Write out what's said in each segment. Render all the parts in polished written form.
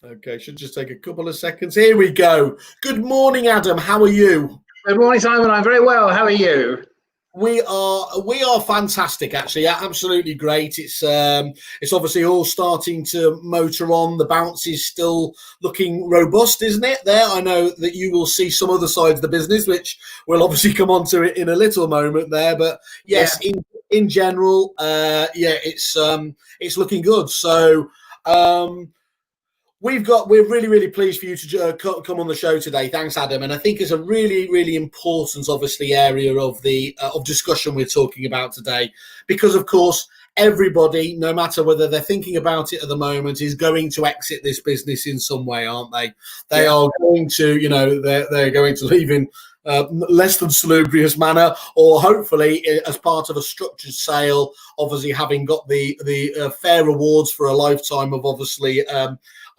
Okay, should just take a couple of seconds. Here we go. Good morning, Adam. How are you? Good morning, Simon. I'm very well. How are you? We are fantastic, actually. Absolutely great. It's obviously all starting to motor on. The bounce is still looking robust, isn't it? There, I know that you will see some other sides of the business, which we'll obviously come on to it in a little moment there. But yes, Yeah. in general, it's looking good. So. We're really, really pleased for you to come on the show today. Thanks, Adam. And I think it's a really, really important, obviously, area of the of discussion we're talking about today, because, of course, everybody, no matter whether they're thinking about it at the moment, is going to exit this business in some way, aren't they? They are going to, they're going to leave in less than salubrious manner, or hopefully as part of a structured sale, obviously having got the fair rewards for a lifetime of obviously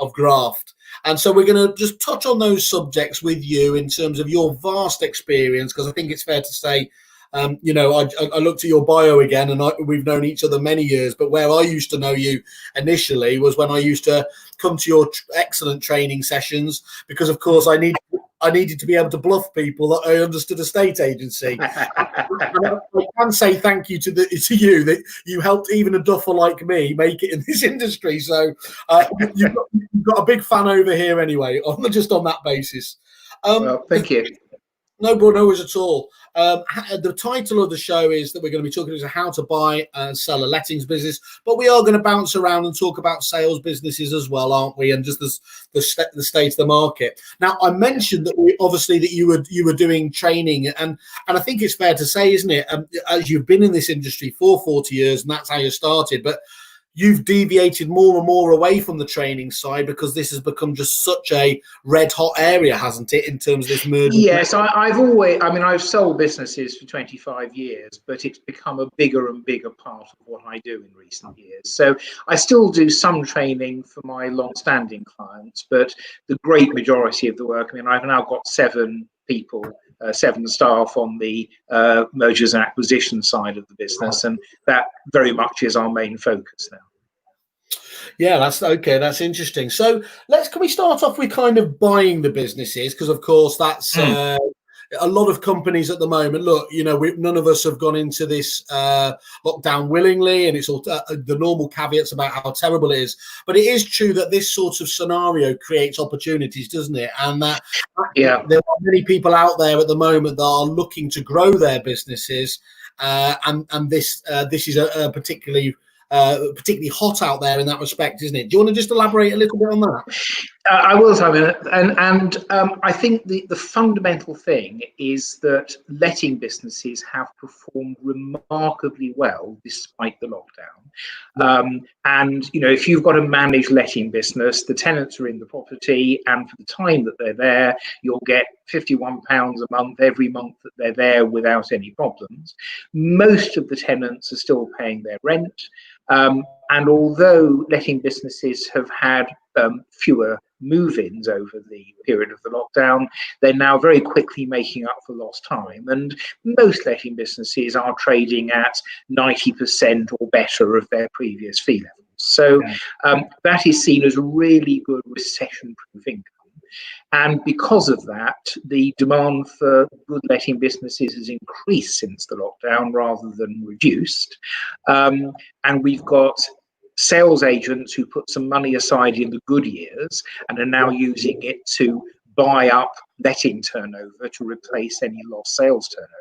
of graft. And so we're going to just touch on those subjects with you in terms of your vast experience, because I think it's fair to say, I looked at your bio again, and we've known each other many years, but where I used to know you initially was when I used to come to your excellent training sessions, because, of course, I needed to be able to bluff people that I understood estate agency. I can say thank you to you that you helped even a duffer like me make it in this industry. So you've got a big fan over here anyway, just on that basis. Well, thank you. No worries at all. The title of the show is that we're going to be talking about how to buy and sell a lettings business, but we are going to bounce around and talk about sales businesses as well, aren't we? And just the state of the market. Now, I mentioned that you were doing training, and I think it's fair to say, isn't it? As you've been in this industry for 40 years, and that's how you started, but you've deviated more and more away from the training side because this has become just such a red hot area, hasn't it, in terms of this merger? Yes, I've sold businesses for 25 years, but it's become a bigger and bigger part of what I do in recent years. So I still do some training for my long-standing clients, but the great majority of the work, I've now got 7 people, 7 staff on the mergers and acquisition side of the business, and that very much is our main focus now. Yeah, that's okay. That's interesting. So can we start off with kind of buying the businesses? Because, of course, that's a lot of companies at the moment. Look, none of us have gone into this lockdown willingly, and it's all the normal caveats about how terrible it is. But it is true that this sort of scenario creates opportunities, doesn't it? And that there are many people out there at the moment that are looking to grow their businesses, and this is a particularly hot out there in that respect, isn't it? Do you want to just elaborate a little bit on that? I will, Simon, and I think the fundamental thing is that letting businesses have performed remarkably well despite the lockdown. And if you've got a managed letting business, the tenants are in the property, and for the time that they're there, you'll get £51 a month every month that they're there without any problems. Most of the tenants are still paying their rent. And although letting businesses have had fewer move-ins over the period of the lockdown, they're now very quickly making up for lost time. And most letting businesses are trading at 90% or better of their previous fee levels. So that is seen as a really good recession-proof income. And because of that, the demand for good letting businesses has increased since the lockdown rather than reduced. And we've got sales agents who put some money aside in the good years and are now using it to buy up letting turnover to replace any lost sales turnover.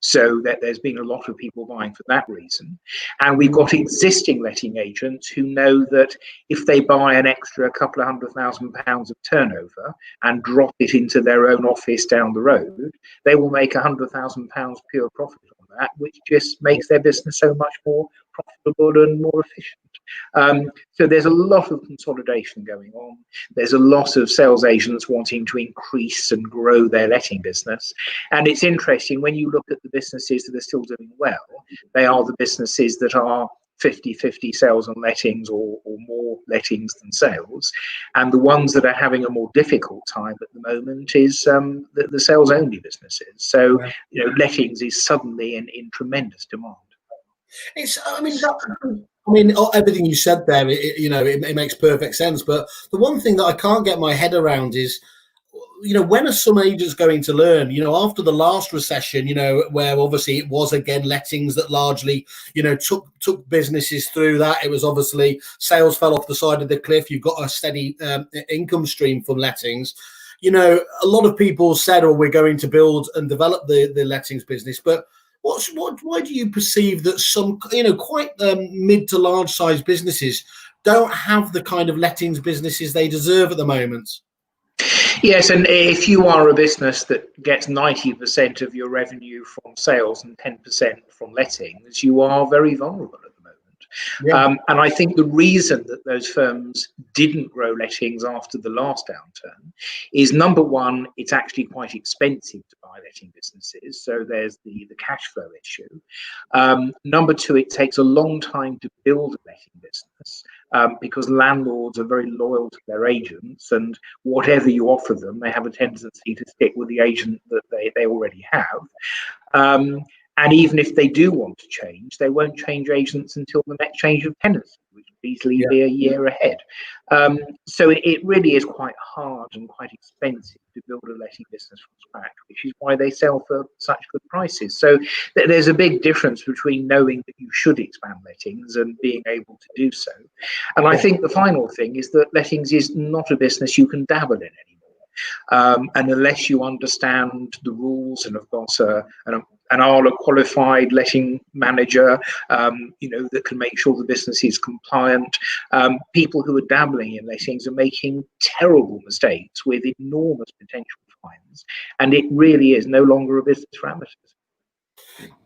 So that there's been a lot of people buying for that reason. And we've got existing letting agents who know that if they buy an extra couple of £100,000 of turnover and drop it into their own office down the road, they will make £100,000 pure profit on that, which just makes their business so much more profitable and more efficient. So there's a lot of consolidation going on. There's a lot of sales agents wanting to increase and grow their letting business. And it's interesting, when you look at the businesses that are still doing well, they are the businesses that are 50-50 sales and lettings, or more lettings than sales. And the ones that are having a more difficult time at the moment is the sales only businesses. So, lettings is suddenly in tremendous demand. I mean, everything you said there, it makes perfect sense. But the one thing that I can't get my head around is, when are some agents going to learn? After the last recession, where obviously it was again lettings that largely, took businesses through that. It was obviously sales fell off the side of the cliff. You've got a steady income stream from lettings. A lot of people said, "Oh, we're going to build and develop the lettings business," but why do you perceive that some, quite mid to large size businesses don't have the kind of lettings businesses they deserve at the moment? Yes, and if you are a business that gets 90% of your revenue from sales and 10% from lettings, you are very vulnerable at the moment. Yeah. And I think the reason that those firms didn't grow lettings after the last downturn is, number one, it's actually quite expensive to buy letting businesses. So there's the cash flow issue. Number two, it takes a long time to build a letting business. Because landlords are very loyal to their agents, and whatever you offer them, they have a tendency to stick with the agent that they already have. And even if they do want to change, they won't change agents until the next change of tenancy, which would easily be a year ahead. So it really is quite hard and quite expensive to build a letting business from scratch, which is why they sell for such good prices. So there's a big difference between knowing that you should expand lettings and being able to do so. And I think the final thing is that lettings is not a business you can dabble in anymore. And unless you understand the rules and have got an ALA qualified letting manager, that can make sure the business is compliant, people who are dabbling in lettings are making terrible mistakes with enormous potential fines. And it really is no longer a business for amateurs.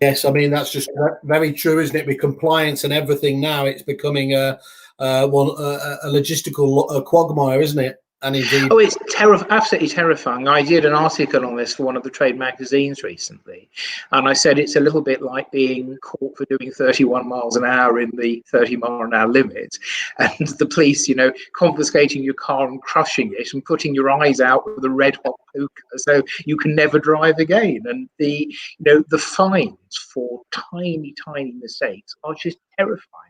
Yes, I mean, that's just very true, isn't it? With compliance and everything now, it's becoming a logistical quagmire, isn't it? And indeed, oh, it's absolutely terrifying. I did an article on this for one of the trade magazines recently, and I said it's a little bit like being caught for doing 31 miles an hour in the 30-mile-an-hour limit, and the police, confiscating your car and crushing it and putting your eyes out with a red hot poker so you can never drive again. And the fines for tiny mistakes are just terrifying.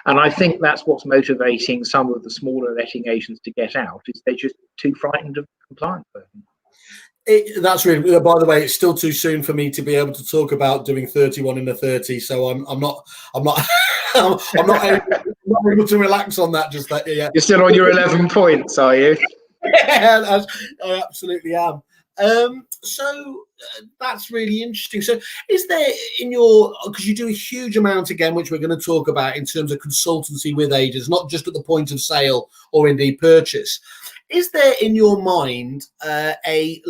And I think that's what's motivating some of the smaller letting agents to get out, is they're just too frightened of the compliance burden. That's really. By the way, it's still too soon for me to be able to talk about doing 31 in a 30. So I'm not I'm not able to relax on that just that. Yeah. You're still on your 11 points, are you? Yeah, I absolutely am. So that's really interesting. So is there because you do a huge amount again, which we're going to talk about in terms of consultancy with agents, not just at the point of sale or indeed purchase. Is there in your mind a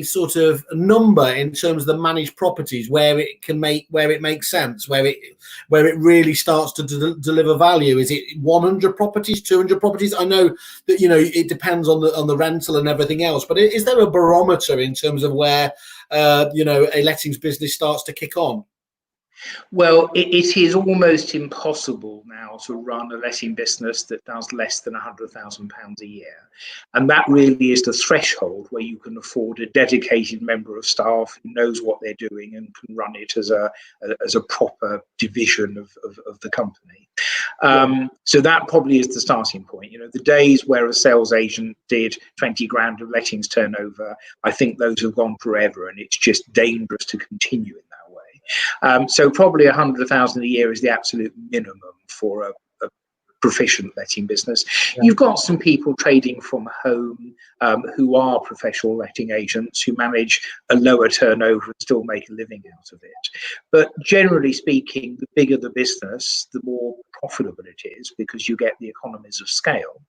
sort of number in terms of the managed properties where it makes sense, where it really starts to deliver value? Is it 100 properties, 200 properties? I know that it depends on the rental and everything else, but is there a barometer in terms of where a lettings business starts to kick on? Well, it is almost impossible now to run a letting business that does less than £100,000 a year. And that really is the threshold where you can afford a dedicated member of staff who knows what they're doing and can run it as a proper division of the company. So that probably is the starting point. The days where a sales agent did 20 grand of lettings turnover, I think those have gone forever, and it's just dangerous to continue in that way. So probably 100,000 a year is the absolute minimum for a proficient letting business. Yeah. You've got some people trading from home who are professional letting agents who manage a lower turnover and still make a living out of it. But generally speaking, the bigger the business, the more profitable it is, because you get the economies of scale.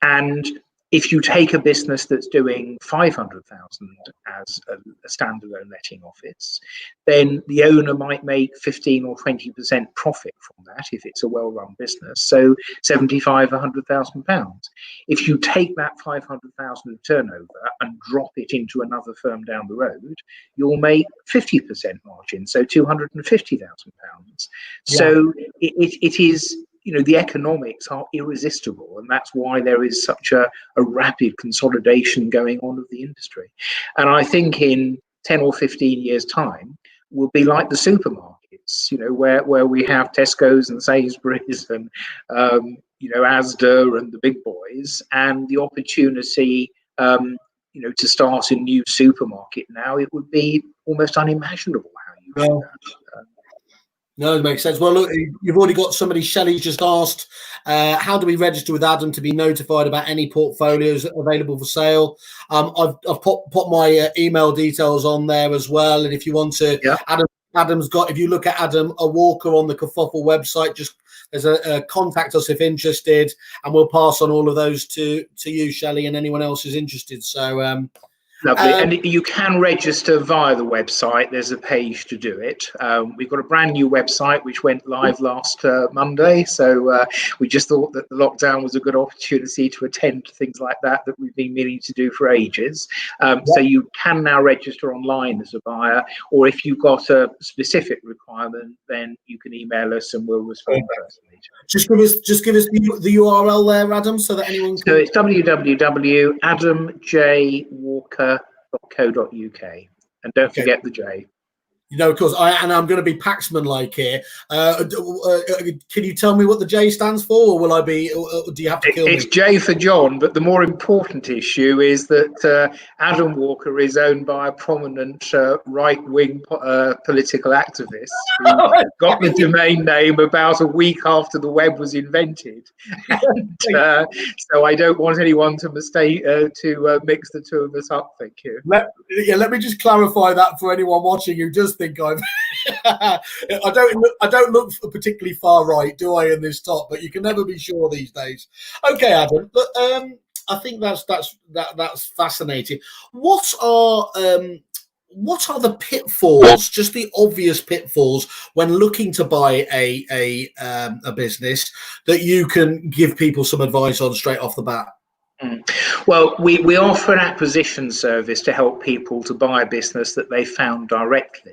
And if you take a business that's doing 500,000 as a standalone letting office, then the owner might make 15 or 20% profit from that if it's a well-run business. So 75, 100,000 pounds. If you take that 500,000 of turnover and drop it into another firm down the road, you'll make 50% margin, so 250,000 pounds. Yeah. So it is. The economics are irresistible, and that's why there is such a rapid consolidation going on of the industry. And I think in 10 or 15 years' time, we'll be like the supermarket. supermarkets, where we have Tesco's and Sainsbury's and Asda and the big boys, and the opportunity to start a new supermarket now, it would be almost unimaginable how you do that. No, it makes sense. Well, look, you've already got somebody. Shelley just asked, how do we register with Adam to be notified about any portfolios available for sale? I've put my email details on there as well. And if you want to, Adam's got, if you look at Adam Walker on the Kerfuffle website, just there's a contact us if interested, and we'll pass on all of those to you, Shelley, and anyone else who's interested. So, lovely. And you can register via the website. There's a page to do it. We've got a brand new website which went live last Monday. So we just thought that the lockdown was a good opportunity to attend to things like that we've been meaning to do for ages. So you can now register online as a buyer, or if you've got a specific requirement, then you can email us and we'll respond personally. Just give us the URL there, Adam, so that anyone can... So it's www.adamjwalker.co.uk, and don't forget the J. Of course, I'm going to be Paxman-like here. Can you tell me what the J stands for, or will I be? Or do you have to kill me? It's J for John, but the more important issue is that Adam Walker is owned by a prominent right-wing political activist who got the domain name about a week after the web was invented, and so I don't want anyone to mix the two of us up. Thank you. Let me just clarify that for anyone watching who does think I'm I don't look particularly far right, do I, in this top? But you can never be sure these days. Okay, Adam. But I think that's fascinating. What are the pitfalls? Just the obvious pitfalls when looking to buy a business that you can give people some advice on straight off the bat. Well, we offer an acquisition service to help people to buy a business that they found directly.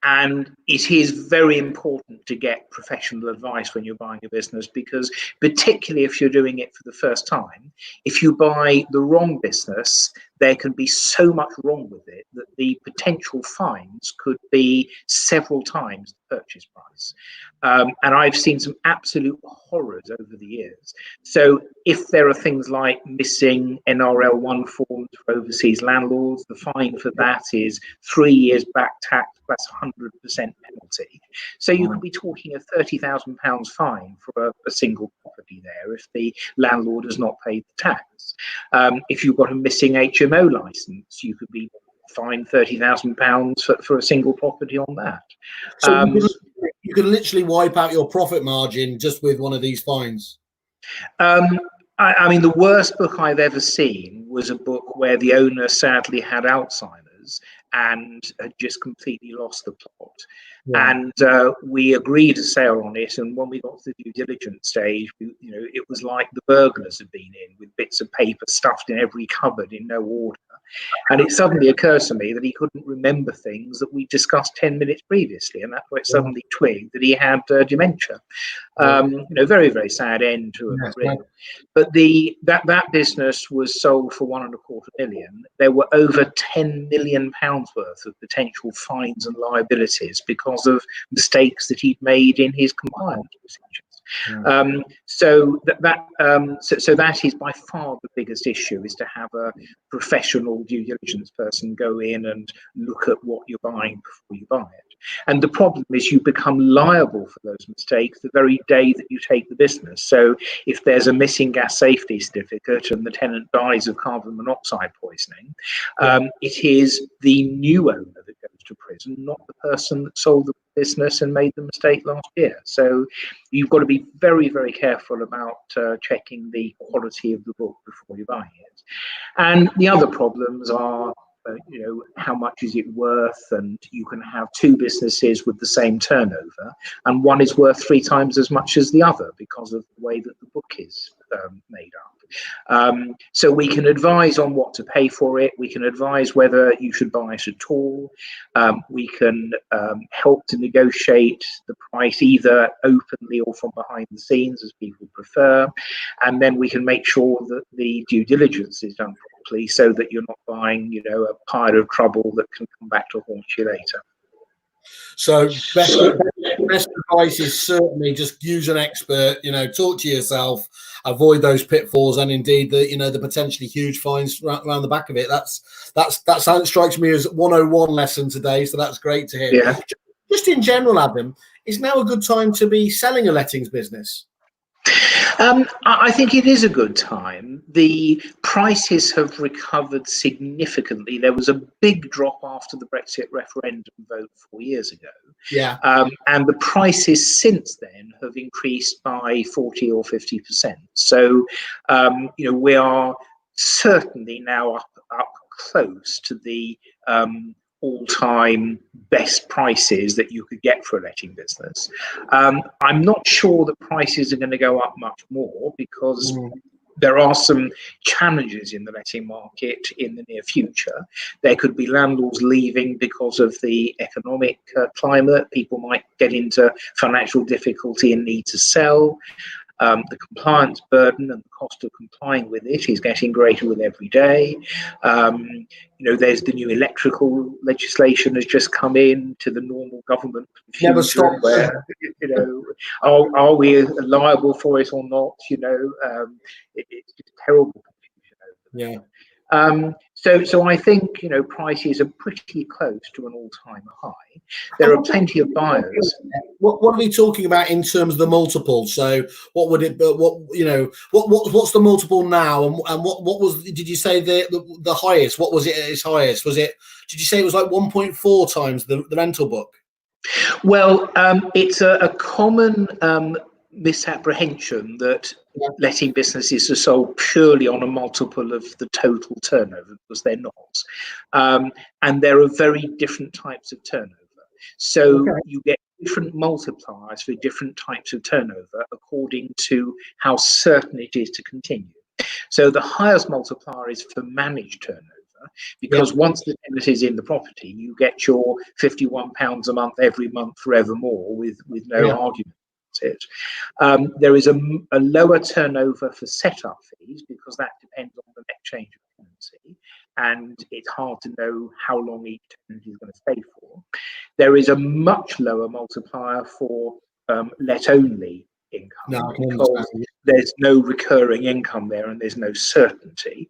And it is very important to get professional advice when you're buying a business, because particularly if you're doing it for the first time, if you buy the wrong business, there can be so much wrong with it that the potential fines could be several times the purchase price. And I've seen some absolute horrors over the years. So if there are things like missing NRL1 forms for overseas landlords, the fine for that is 3 years back tax plus 100% penalty. So you could be talking a £30,000 fine for a single property there if the landlord has not paid the tax. If you've got a missing HMO license, you could be fined £30,000 for a single property on that. So you can literally wipe out your profit margin just with one of these fines. I mean, the worst book I've ever seen was a book where the owner sadly had Alzheimer's and had just completely lost the plot. And we agreed a sale on it, and when we got to the due diligence stage, it was like the burglars had been in, with bits of paper stuffed in every cupboard in no order. And it suddenly occurred to me that he couldn't remember things that we discussed 10 minutes previously, and that's where it suddenly twigged that he had dementia. Very, very sad end to a career. But that business was sold for £1.25 million. There were over £10 million worth of potential fines and liabilities because of mistakes that he'd made in his compliance procedures. So that is by far the biggest issue, is to have a professional due diligence person go in and look at what you're buying before you buy it. And the problem is you become liable for those mistakes the very day that you take the business. So if there's a missing gas safety certificate and the tenant dies of carbon monoxide poisoning, it is the new owner that goes to prison, not the person that sold the business and made the mistake last year. So you've got to be very, very careful about checking the quality of the book before you buy it. And the other problems are how much is it worth, and you can have two businesses with the same turnover and one is worth 3 times as much as the other because of the way that the book is made up. So we can advise on what to pay for it. We can advise whether you should buy it at all. We can help to negotiate the price either openly or from behind the scenes, as people prefer. And then we can make sure that the due diligence is done properly, so that you're not buying, a pile of trouble that can come back to haunt you later. So best advice is certainly just use an expert. Talk to yourself, avoid those pitfalls, and indeed the potentially huge fines around the back of it. That strikes me as 101 lesson today. So that's great to hear. Yeah. Just in general, Adam, is now a good time to be selling a lettings business? I think it is a good time. The prices have recovered significantly. There was a big drop after the Brexit referendum vote 4 years ago. Yeah. And the prices since then have increased by 40 or 50%. So, we are certainly now up close to the all-time best prices that you could get for a letting business. I'm not sure that prices are going to go up much more because there are some challenges in the letting market in the near future. There could be landlords leaving because of the economic climate. People might get into financial difficulty and need to sell. The compliance burden and the cost of complying with it is getting greater with every day. There's the new electrical legislation has just come in to the normal government confusion. Never stop. Where, are we liable for it or not? It's just terrible confusion. Yeah. So I think prices are pretty close to an all-time high. There are plenty of buyers. What are we talking about in terms of the multiple? So what would it? What's the multiple now? And what was? Did you say the highest? What was it at its highest? Was it? Did you say it was like 1.4 times the rental book? Well, it's a common misapprehension that letting businesses are sold purely on a multiple of the total turnover, because they're not. And there are very different types of turnover. So you get different multipliers for different types of turnover according to how certain it is to continue. So the highest multiplier is for managed turnover, because once the tenant is in the property, you get your £51 a month every month forevermore with no argument. It. There is a lower turnover for setup fees because that depends on the net change of tenancy, and it's hard to know how long each tenant is going to stay for. There is a much lower multiplier for let-only income because there's no recurring income there and there's no certainty.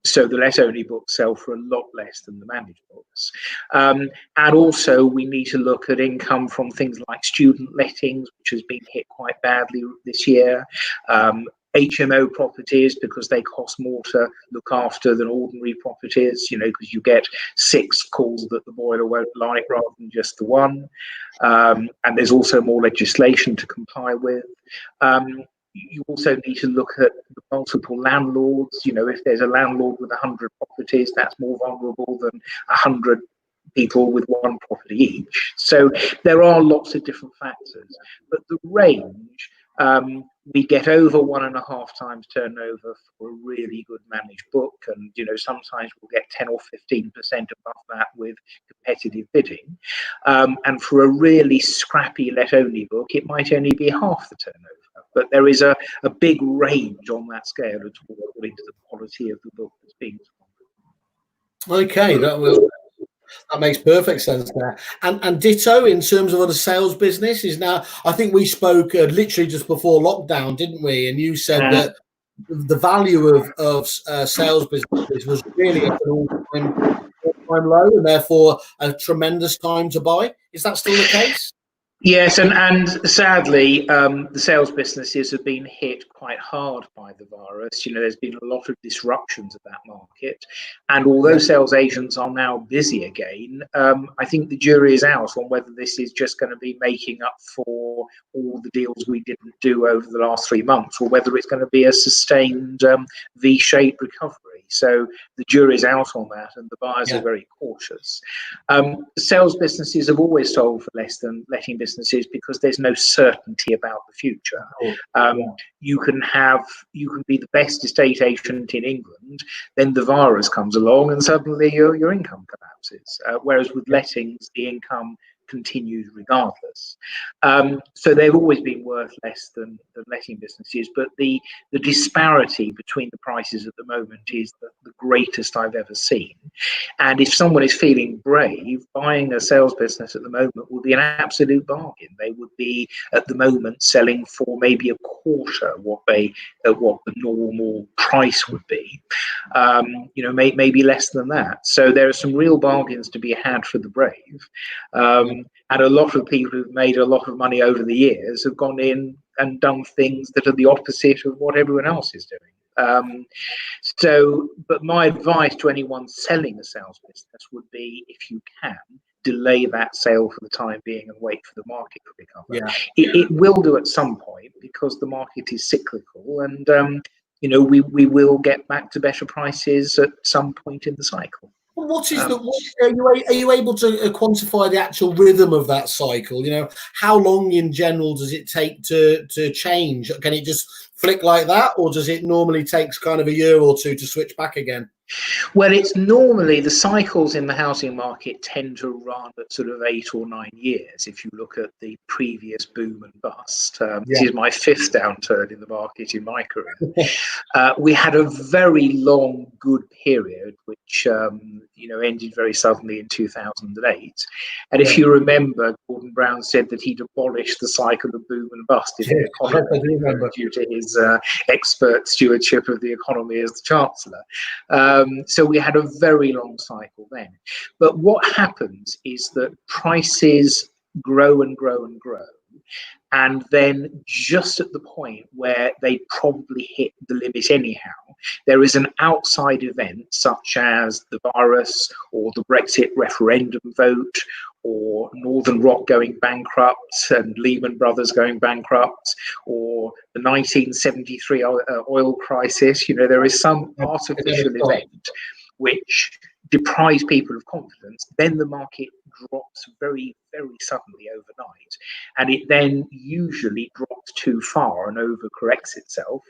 So the let-only books sell for a lot less than the managed books. And also we need to look at income from things like student lettings, which has been hit quite badly this year. HMO properties, because they cost more to look after than ordinary properties, because you get 6 calls that the boiler won't like rather than just the one. And there's also more legislation to comply with. You also need to look at the multiple landlords. If there's a landlord with 100 properties, that's more vulnerable than 100 people with 1 property each. So there are lots of different factors, but the range, we get over 1.5 times turnover for a really good managed book, and sometimes we'll get 10 or 15% above that with competitive bidding. And for a really scrappy let-only book, it might only be half the turnover. But there is a big range on that scale according to the quality of the book that's being sold. Okay, that makes perfect sense there. And ditto in terms of the sales business is now. I think we spoke literally just before lockdown, didn't we? And you said that the value of sales businesses was really at an all-time low, and therefore a tremendous time to buy. Is that still the case? Yes, and sadly, the sales businesses have been hit quite hard by the virus. There's been a lot of disruptions of that market, and although sales agents are now busy again, I think the jury is out on whether this is just going to be making up for all the deals we didn't do over the last 3 months, or whether it's going to be a sustained V-shaped recovery. So the jury's out on that, and the buyers are very cautious. Sales businesses have always sold for less than letting businesses because there's no certainty about the future. You can be the best estate agent in England, then the virus comes along and suddenly your income collapses. Whereas with lettings, the income continues regardless. So they've always been worth less than letting businesses, but the disparity between the prices at the moment is the greatest I've ever seen. And if someone is feeling brave, buying a sales business at the moment would be an absolute bargain. They would be at the moment selling for maybe a quarter what the normal price would be. Maybe less than that. So there are some real bargains to be had for the brave. And a lot of people who've made a lot of money over the years have gone in and done things that are the opposite of what everyone else is doing. But my advice to anyone selling a sales business would be, if you can, delay that sale for the time being and wait for the market to recover. Yeah. It will do at some point, because the market is cyclical, and we will get back to better prices at some point in the cycle. Are you able to quantify the actual rhythm of that cycle? How long in general does it take to change? Can it just flick like that, or does it normally takes kind of a year or two to switch back again? Well, it's normally, the cycles in the housing market tend to run at sort of 8 or 9 years. If you look at the previous boom and bust, this is my 5th downturn in the market in my career. We had a very long good period, which ended very suddenly in 2008. And if you remember, Gordon Brown said that he'd abolished the cycle of boom and bust in the economy due to his expert stewardship of the economy as the Chancellor. So we had a very long cycle then. But what happens is that prices grow and grow and grow. And then just at the point where they probably hit the limit anyhow, there is an outside event such as the virus or the Brexit referendum vote or Northern Rock going bankrupt and Lehman Brothers going bankrupt, or the 1973 oil crisis. There is some artificial event which deprives people of confidence. Then the market drops very, very suddenly overnight, and it then usually drops too far and overcorrects itself,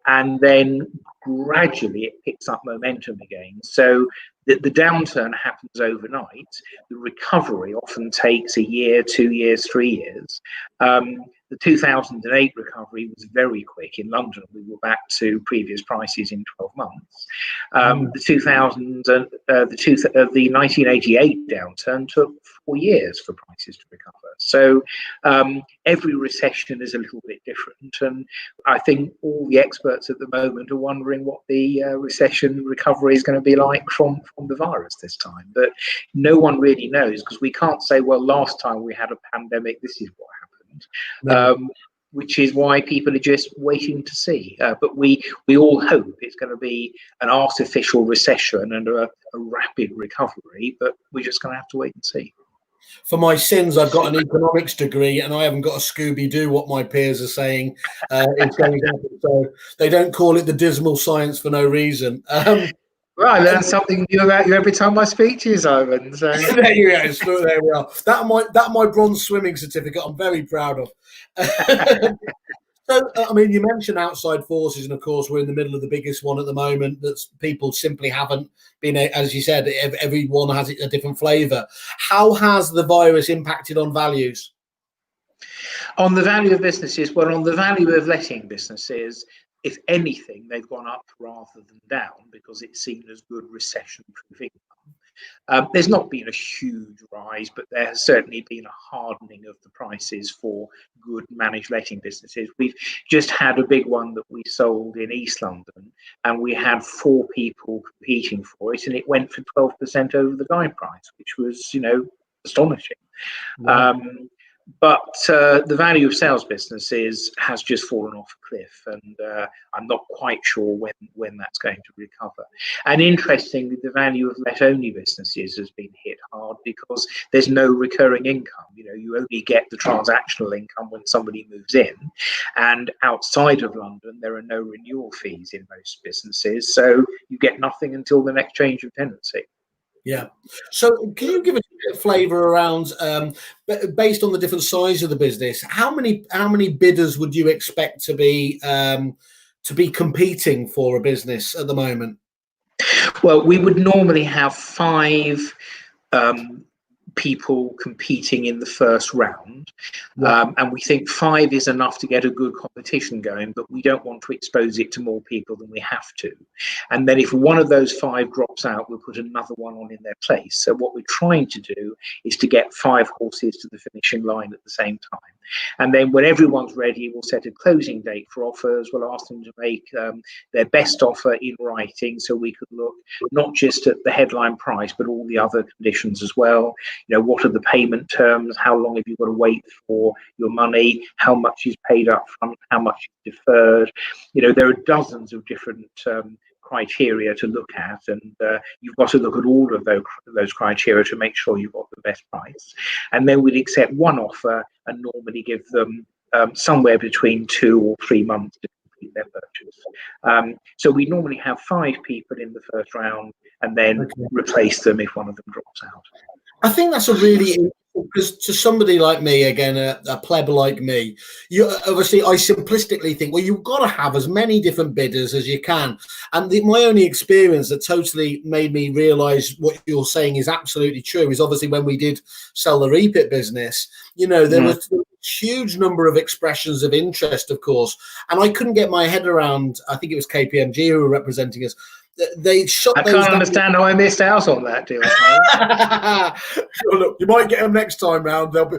and then gradually it picks up momentum again. So the downturn happens overnight. The recovery often takes a year, 2 years, 3 years. The 2008 recovery was very quick. In London, we were back to previous prices in 12 months. The 1988 downturn took 4 years for prices to recover. So every recession is a little bit different, and I think all the experts at the moment are wondering what the recession recovery is going to be like from the virus this time. But no one really knows, because we can't say, well, last time we had a pandemic, this is what happened. Which is why people are just waiting to see. But we all hope it's going to be an artificial recession and a rapid recovery, but we're just going to have to wait and see. For my sins, I've got an economics degree, and I haven't got a Scooby-Doo what my peers are saying it's going to happen. So they don't call it the dismal science for no reason. Well, I learn something new about you every time I speak to you, Simon. So there you go. So there we are. That my bronze swimming certificate. I'm very proud of. So, you mentioned outside forces, and of course, we're in the middle of the biggest one at the moment. That's people simply haven't been, as you said, everyone has a different flavour. How has the virus impacted on values? On the value of businesses, well, on the value of letting businesses, if anything, they've gone up rather than down, because it's seen as good recession-proof income. There's not been a huge rise, but there has certainly been a hardening of the prices for good managed letting businesses. We've just had a big one that we sold in East London, and we had 4 people competing for it, and it went for 12% over the guide price, which was, astonishing. Wow. But the value of sales businesses has just fallen off a cliff, and I'm not quite sure when that's going to recover. And interestingly, the value of let-only businesses has been hit hard, because there's no recurring income. You only get the transactional income when somebody moves in, and outside of London, there are no renewal fees in most businesses, so you get nothing until the next change of tenancy. Yeah. So can you give us a bit of flavour around, based on the different size of the business, how many bidders would you expect to be competing for a business at the moment? Well, we would normally have 5 people competing in the first round. Yeah. And we think 5 is enough to get a good competition going, but we don't want to expose it to more people than we have to. And then if one of those 5 drops out, we'll put another one on in their place. So what we're trying to do is to get 5 horses to the finishing line at the same time. And then when everyone's ready, we'll set a closing date for offers. We'll ask them to make their best offer in writing, so we could look not just at the headline price, but all the other conditions as well. You know, what are the payment terms? How long have you got to wait for your money? How much is paid up front? How much is deferred? You know, there are dozens of different criteria to look at, and you've got to look at all of those criteria to make sure you've got the best price. And then we'd accept one offer and normally give them somewhere between 2 or 3 months to complete their purchase. So we normally have 5 people in the first round and then replace them if one of them drops out. I think that's a really, because to somebody like me, again, a pleb like me, you obviously, I simplistically think, well, you've got to have as many different bidders as you can. And my only experience that totally made me realize what you're saying is absolutely true is obviously when we did sell the repeat business, you know, there was a huge number of expressions of interest, of course, and I couldn't get my head around, I think it was KPMG who were representing us. They shut I can't understand how I missed out on that deal. Sure, look, you might get them next time round. They'll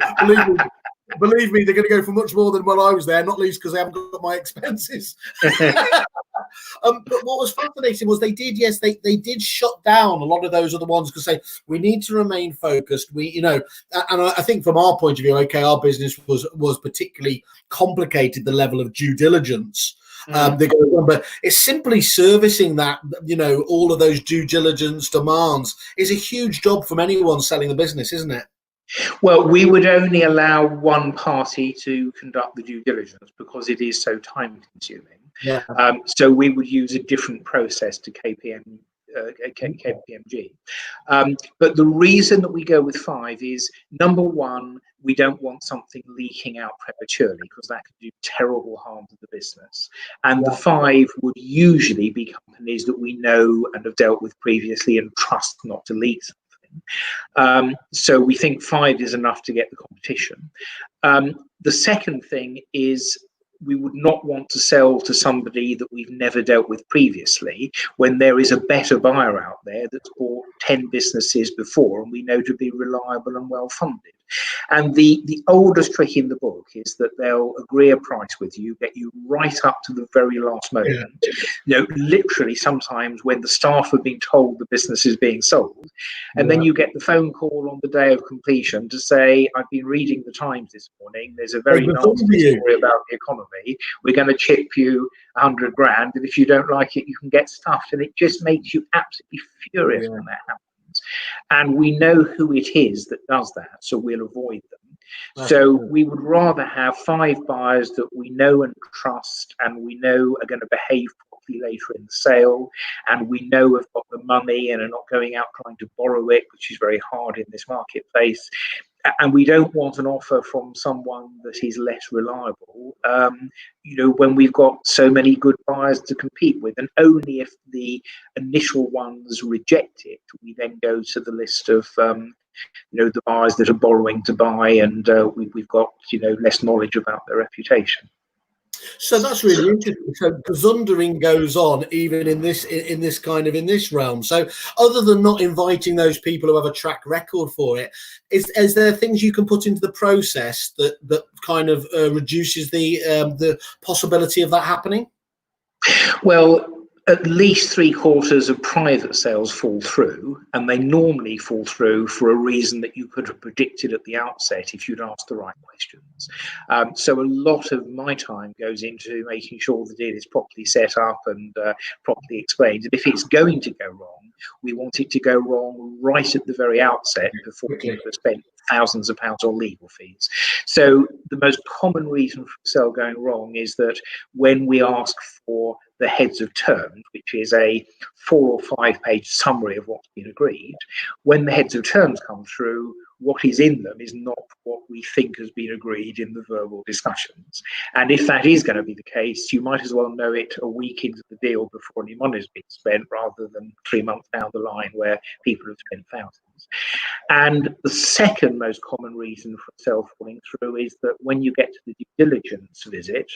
believe me, they're going to go for much more than when I was there, not least because they haven't got my expenses. But what was fascinating was they did shut down a lot of those other ones because we need to remain focused. We, you know, and I think from our point of view, okay, our business was particularly complicated, the level of due diligence. But it's simply servicing that, you know, all of those due diligence demands is a huge job from anyone selling the business, isn't it? Well, we would only allow one party to conduct the due diligence because it is so time consuming. Yeah. So we would use a different process to KPMG. But the reason that we go with 5 is, number one, we don't want something leaking out prematurely because that could do terrible harm to the business. And the 5 would usually be companies that we know and have dealt with previously and trust not to leak something. So we think 5 is enough to get the competition. The second thing is, we would not want to sell to somebody that we've never dealt with previously when there is a better buyer out there that's bought 10 businesses before and we know to be reliable and well funded. And the oldest trick in the book is that they'll agree a price with you, get you right up to the very last moment. You know, literally sometimes when the staff have been told the business is being sold, and then you get the phone call on the day of completion to say, I've been reading the Times this morning, there's a very nasty story about the economy, we're going to chip you 100 grand, and if you don't like it, you can get stuffed. And it just makes you absolutely furious when that happens. And we know who it is that does that, so we'll avoid them. So we would rather have 5 buyers that we know and trust and we know are going to behave properly later in the sale, and we know have got the money and are not going out trying to borrow it, which is very hard in this marketplace. And we don't want an offer from someone that is less reliable, you know, when we've got so many good buyers to compete with. And only if the initial ones reject it, we then go to the list of, you know, the buyers that are borrowing to buy, and we've got, you know, less knowledge about their reputation. So that's really interesting. So gazundering goes on even in this realm. So other than not inviting those people who have a track record for it, is there things you can put into the process that kind of reduces the possibility of that happening? Well, at least 3/4 of private sales fall through, and they normally fall through for a reason that you could have predicted at the outset if you'd asked the right questions. So a lot of my time goes into making sure the deal is properly set up and properly explained. And if it's going to go wrong, we want it to go wrong right at the very outset before people have spent thousands of pounds on legal fees. So the most common reason for a sale going wrong is that when we ask for the heads of terms, which is a 4 or 5 page summary of what's been agreed, when the heads of terms come through, what is in them is not what we think has been agreed in the verbal discussions. And if that is going to be the case, you might as well know it a week into the deal before any money has been spent, rather than 3 months down the line where people have spent thousands. things. And the second most common reason for a sale falling through is that when you get to the due diligence visit,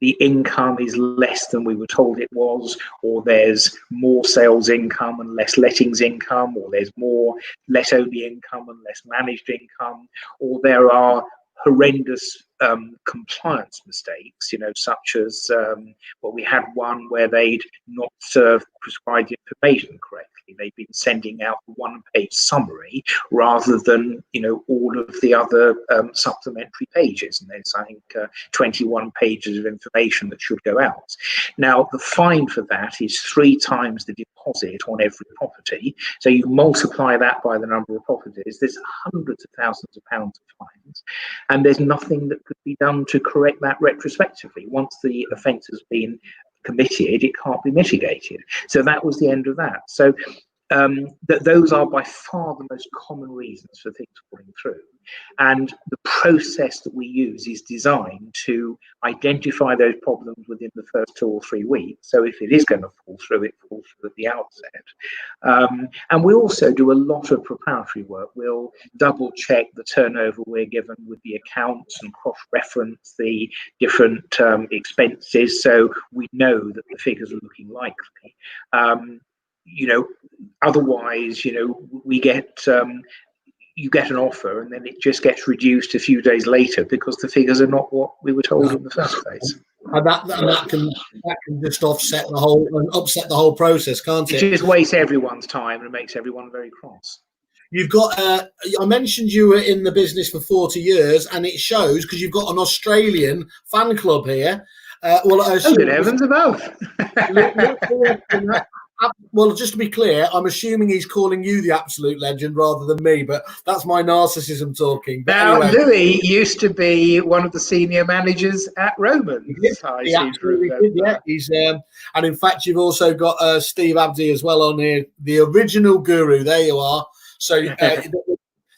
the income is less than we were told it was, or there's more sales income and less lettings income, or there's more let-only income and less managed income, or there are horrendous compliance mistakes, such as we had one where they'd not served prescribed information correctly. They'd been sending out a one-page summary rather than, all of the other supplementary pages. And there's, I think, 21 pages of information that should go out. Now, the fine for that is 3 times the deposit on every property. So you multiply that by the number of properties, there's hundreds of thousands of pounds of fines. And there's nothing that could be done to correct that retrospectively. Once the offence has been committed, it can't be mitigated. So that was the end of that. So those are by far the most common reasons for things falling through. And the process that we use is designed to identify those problems within the first 2 or 3 weeks. So if it is going to fall through, it falls through at the outset. And we also do a lot of preparatory work. We'll double check the turnover we're given with the accounts and cross-reference the different expenses, so we know that the figures are looking likely. Otherwise, we get you get an offer and then it just gets reduced a few days later because the figures are not what we were told in the first place. And that can just upset the whole process, can't it? It just wastes everyone's time and it makes everyone very cross. You've got, I mentioned you were in the business for 40 years, and it shows because you've got an Australian fan club here. Good heavens above. Well, just to be clear, I'm assuming he's calling you the absolute legend rather than me, but that's my narcissism talking. But now, anyway. Louis used to be one of the senior managers at Romans. He absolutely did, yeah. He's and in fact, you've also got Steve Abdi as well on here, the original guru. There you are. So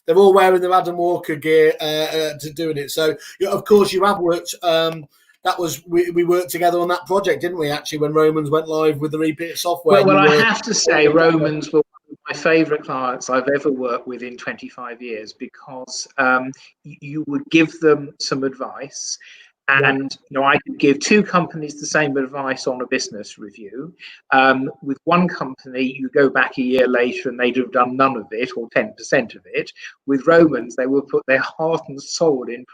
they're all wearing their Adam Walker gear to doing it. So, of course, you have worked. We worked together on that project, didn't we? Actually, when Romans went live with the repeat software. Well, I have to say, Romans were one of my favourite clients I've ever worked with in 25 years because you would give them some advice. And I could give 2 companies the same advice on a business review. With one company, you go back a year later and they'd have done none of it or 10% of it. With Romans, they will put their heart and soul into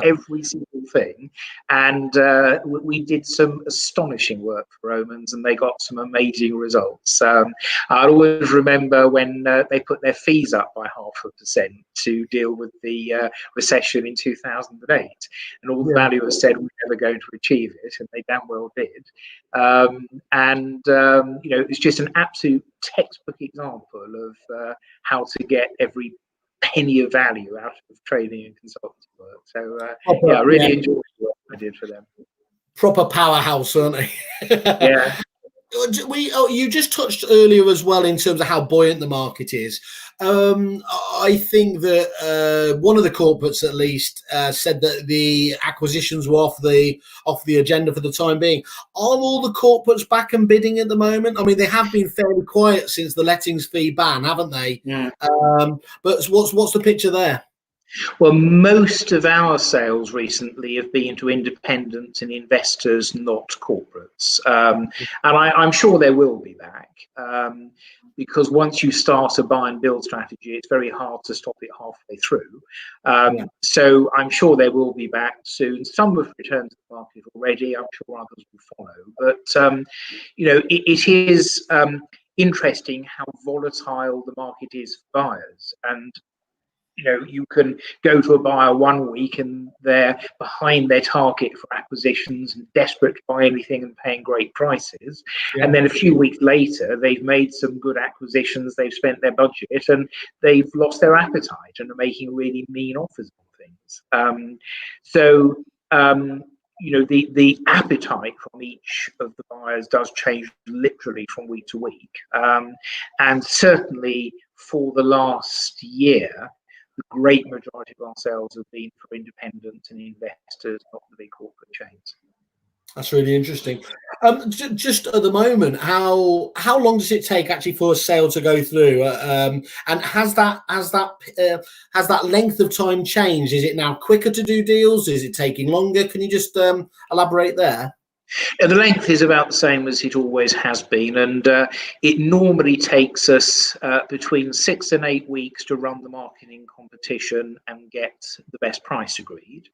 every single thing. And we did some astonishing work for Romans, and they got some amazing results. I always remember when they put their fees up by 0.5% to deal with the recession in 2008, and all the valuers said we're never going to achieve it, and they damn well did. It's just an absolute textbook example of how to get every penny of value out of training and consultancy work. So I really enjoyed the work I did for them. Proper powerhouse, aren't they? Yeah. You just touched earlier as well in terms of how buoyant the market is. I think that one of the corporates, at least, said that the acquisitions were off the agenda for the time being. Are all the corporates back and bidding at the moment? I mean, they have been fairly quiet since the lettings fee ban, haven't they? Yeah. But what's the picture there? Well, most of our sales recently have been to independents and investors, not corporates. And I'm sure they will be back because once you start a buy and build strategy, it's very hard to stop it halfway through. So I'm sure they will be back soon. Some have returned to the market already. I'm sure others will follow. But, it is interesting how volatile the market is for buyers. And you can go to a buyer one week and they're behind their target for acquisitions and desperate to buy anything and paying great prices. And then a few weeks later, they've made some good acquisitions, they've spent their budget and they've lost their appetite and are making really mean offers on things. The appetite from each of the buyers does change literally from week to week. And certainly for the last year, the great majority of our sales have been for independents and investors, not the big corporate chains. That's really interesting. Just at the moment, how long does it take actually for a sale to go through? And has that length of time changed? Is it now quicker to do deals? Is it taking longer? Can you just elaborate there? The length is about the same as it always has been, and it normally takes us between 6 and 8 weeks to run the marketing competition and get the best price agreed.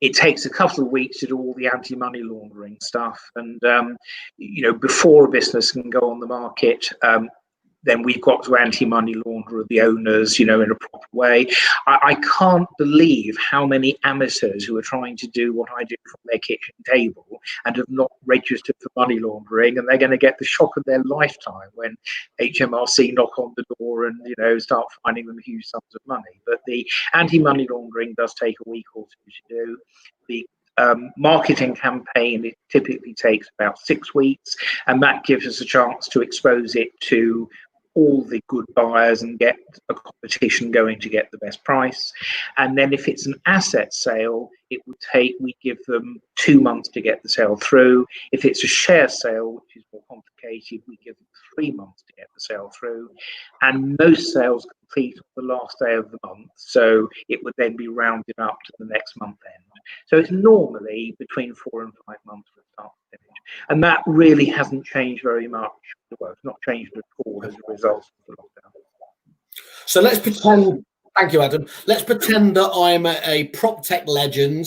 It takes a couple of weeks to do all the anti-money laundering stuff, and before a business can go on the market, then we've got to anti-money launder the owners, in a proper way. I can't believe how many amateurs who are trying to do what I do from their kitchen table and have not registered for money laundering, and they're going to get the shock of their lifetime when HMRC knock on the door and start finding them huge sums of money. But the anti-money laundering does take a week or two to do. The marketing campaign, it typically takes about 6 weeks, and that gives us a chance to expose it to all the good buyers and get a competition going to get the best price. And then if it's an asset sale, we give them 2 months to get the sale through. If it's a share sale, which is more complicated, we give them 3 months to get the sale through. And most sales complete on the last day of the month, so it would then be rounded up to the next month end. So it's normally between 4 and 5 months from start to finish. And that really hasn't changed very much. Well, it's not changed at all as a result of the lockdown. So let's pretend. Thank you, Adam. Let's pretend that I'm a prop tech legend.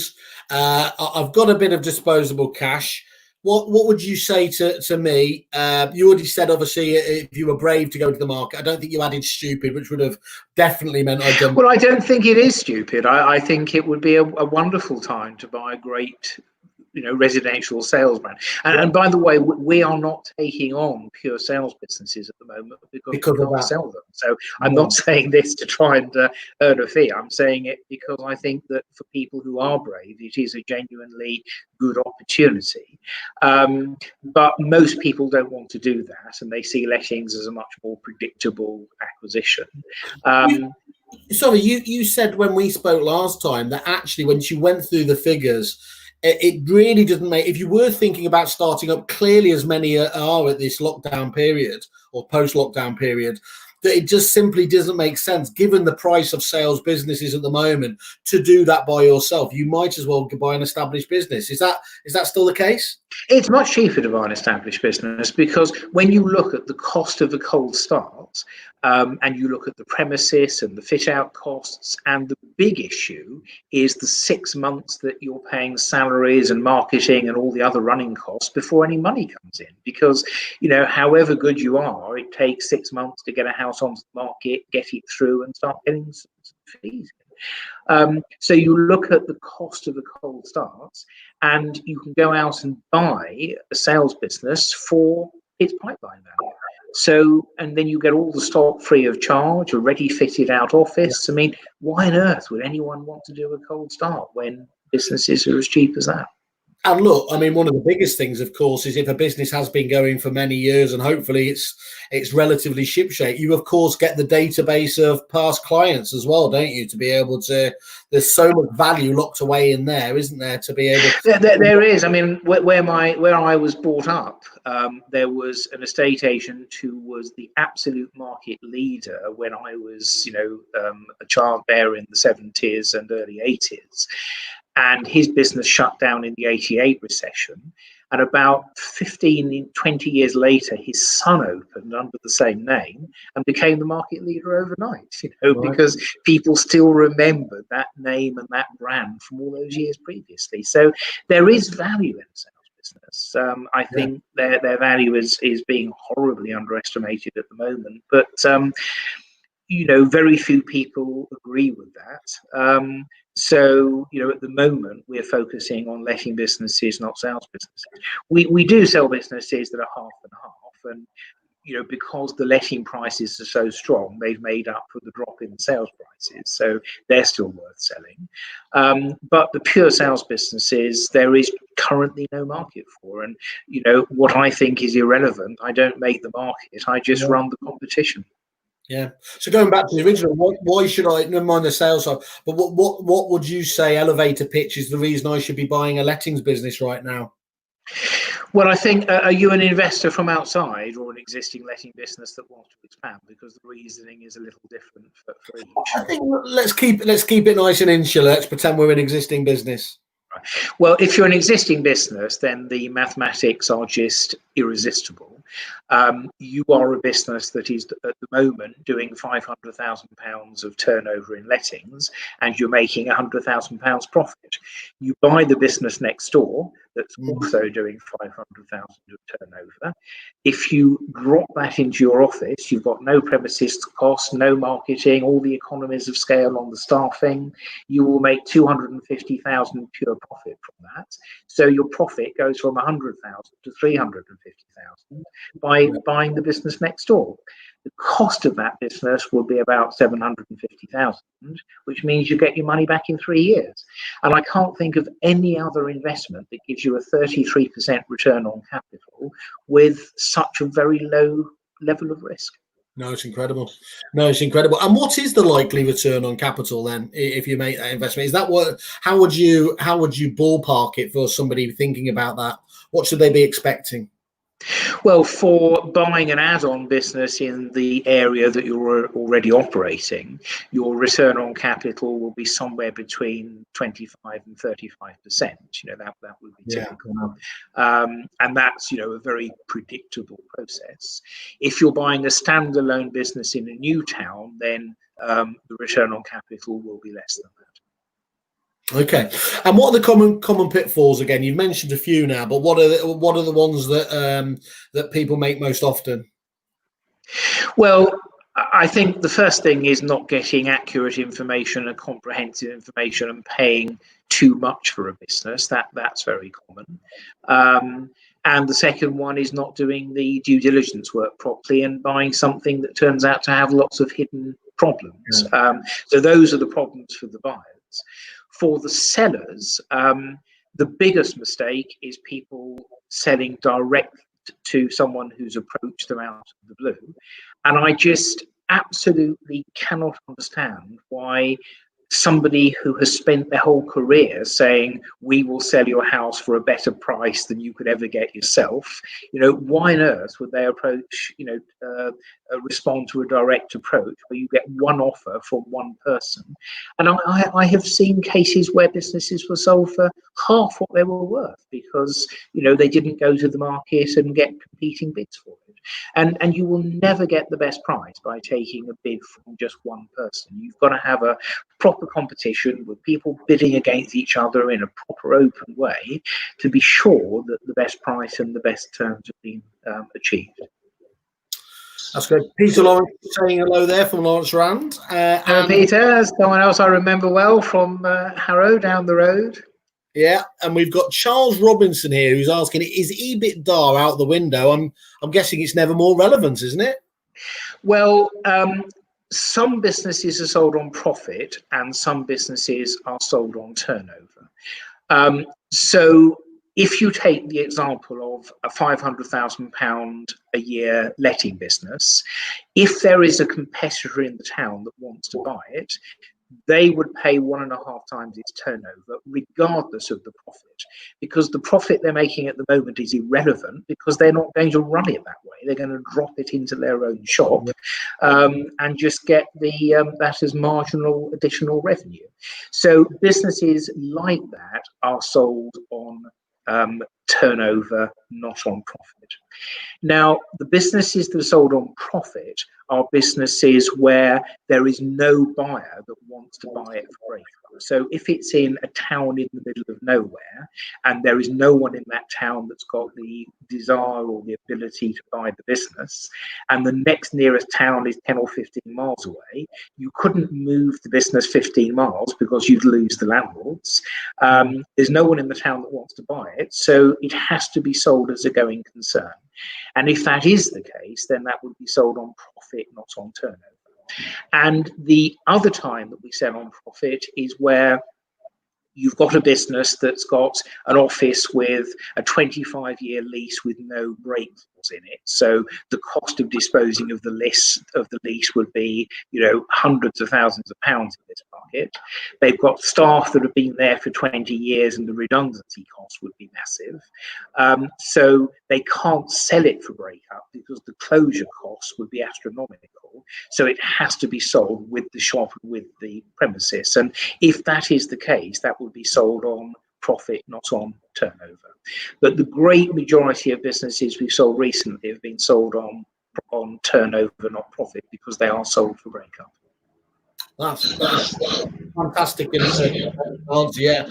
I've got a bit of disposable cash. What would you say to me? You already said, obviously, if you were brave to go to the market. I don't think you added stupid, which would have definitely meant I'd jump. Well, I don't think it is stupid. I think it would be a wonderful time to buy a great residential sales brand. And by the way, we are not taking on pure sales businesses at the moment because we can't sell them. So I'm not saying this to try and earn a fee. I'm saying it because I think that for people who are brave, it is a genuinely good opportunity. But most people don't want to do that, and they see lettings as a much more predictable acquisition. Sorry, you said when we spoke last time that actually when you went through the figures, it really doesn't make, if you were thinking about starting up, clearly as many are at this lockdown period or post-lockdown period, that it just simply doesn't make sense, given the price of sales businesses at the moment, to do that by yourself. You might as well buy an established business. Is that still the case? It's much cheaper to buy an established business because when you look at the cost of a cold start, and you look at the premises and the fit out costs, and the big issue is the 6 months that you're paying salaries and marketing and all the other running costs before any money comes in. Because, however good you are, it takes 6 months to get a house onto the market, get it through and start getting some fees. So you look at the cost of the cold starts, and you can go out and buy a sales business for its pipeline value. So, and then you get all the stock free of charge, a ready fitted out office. I mean, why on earth would anyone want to do a cold start when businesses are as cheap as that? And look, I mean, one of the biggest things, of course, is if a business has been going for many years and hopefully it's relatively shipshape, you, of course, get the database of past clients as well, don't you? To be able to, there's so much value locked away in there, isn't there? To be able to... There is. I mean, where I was brought up, there was an estate agent who was the absolute market leader when I was, a child there in the 70s and early 80s. And his business shut down in the 88 recession. And about 15, 20 years later, his son opened under the same name and became the market leader overnight, right. Because people still remember that name and that brand from all those years previously. So there is value in sales business. I think their value is being horribly underestimated at the moment. But very few people agree with that. So, at the moment, we're focusing on letting businesses, not sales businesses. We do sell businesses that are half and half. And, because the letting prices are so strong, they've made up for the drop in sales prices. So they're still worth selling. But the pure sales businesses, there is currently no market for. And, what I think is irrelevant, I don't make the market. I just run the competition. Yeah. So going back to the original, why should I, never mind the sales side, but what would you say elevator pitch is the reason I should be buying a lettings business right now? Well, I think, are you an investor from outside or an existing letting business that wants to expand? Because the reasoning is a little different for each. I think let's keep it nice and insular. Let's pretend we're an existing business. Well, if you're an existing business, then the mathematics are just irresistible. You are a business that is at the moment doing £500,000 of turnover in lettings, and you're making £100,000 profit. You buy the business next door that's also doing 500,000 of turnover. If you drop that into your office, you've got no premises cost, no marketing, all the economies of scale on the staffing. You will make 250,000 pure profit from that. So your profit goes from 100,000 to 350,000 by buying the business next door. The cost of that business will be about 750,000, which means you get your money back in 3 years. And I can't think of any other investment that gives you a 33% return on capital with such a very low level of risk. No, it's incredible. No, it's incredible. And what is the likely return on capital then, if you make that investment? Is that what? How would you ballpark it for somebody thinking about that? What should they be expecting? Well, for buying an add-on business in the area that you're already operating, your return on capital will be somewhere between 25 and 35%. That would be typical. And that's, a very predictable process. If you're buying a standalone business in a new town, then the return on capital will be less than that. Okay, and what are the common pitfalls again? You've mentioned a few now, but what are the ones that people make most often? Well, I think the first thing is not getting accurate information and comprehensive information and paying too much for a business. That's very common. And the second one is not doing the due diligence work properly and buying something that turns out to have lots of hidden problems. So those are the problems for the buyers. For the sellers, the biggest mistake is people selling direct to someone who's approached them out of the blue. And I just absolutely cannot understand why somebody who has spent their whole career saying, we will sell your house for a better price than you could ever get yourself, why on earth would they approach, respond to a direct approach where you get one offer from one person? And I have seen cases where businesses were sold for half what they were worth because, they didn't go to the market and get competing bids for it. And you will never get the best price by taking a bid from just one person. You've got to have a proper competition with people bidding against each other in a proper open way to be sure that the best price and the best terms have been achieved. That's good. Peter Lawrence saying hello there from Lawrence Rand. Peter, someone else I remember well from Harrow down the road. Yeah, and we've got Charles Robinson here who's asking, is EBITDA out the window? I'm guessing it's never more relevant, isn't it? Well, some businesses are sold on profit and some businesses are sold on turnover. So if you take the example of a £500,000 a year letting business, if there is a competitor in the town that wants to buy it, they would pay 1.5 times its turnover, regardless of the profit, because the profit they're making at the moment is irrelevant because they're not going to run it that way. They're going to drop it into their own shop and just get that as marginal additional revenue. So businesses like that are sold on turnover, not on profit. Now, the businesses that are sold on profit are businesses where there is no buyer that wants to buy it for free. So if it's in a town in the middle of nowhere and there is no one in that town that's got the desire or the ability to buy the business, and the next nearest town is 10 or 15 miles away, you couldn't move the business 15 miles because you'd lose the landlords. There's no one in the town that wants to buy it, so it has to be sold as a going concern. And if that is the case, then that would be sold on profit, not on turnover. And the other time that we sell on profit is where you've got a business that's got an office with a 25-year lease with no break clause in it. So the cost of disposing of the lease would be, hundreds of thousands of pounds in this market. They've got staff that have been there for 20 years and the redundancy cost would be massive. So they can't sell it for breakup because the closure costs would be astronomical. So it has to be sold with the shop and with the premises. And if that is the case, that would be sold on profit, not on turnover. But the great majority of businesses we've sold recently have been sold on turnover, not profit, because they are sold for breakup. That's fantastic answer. Yeah.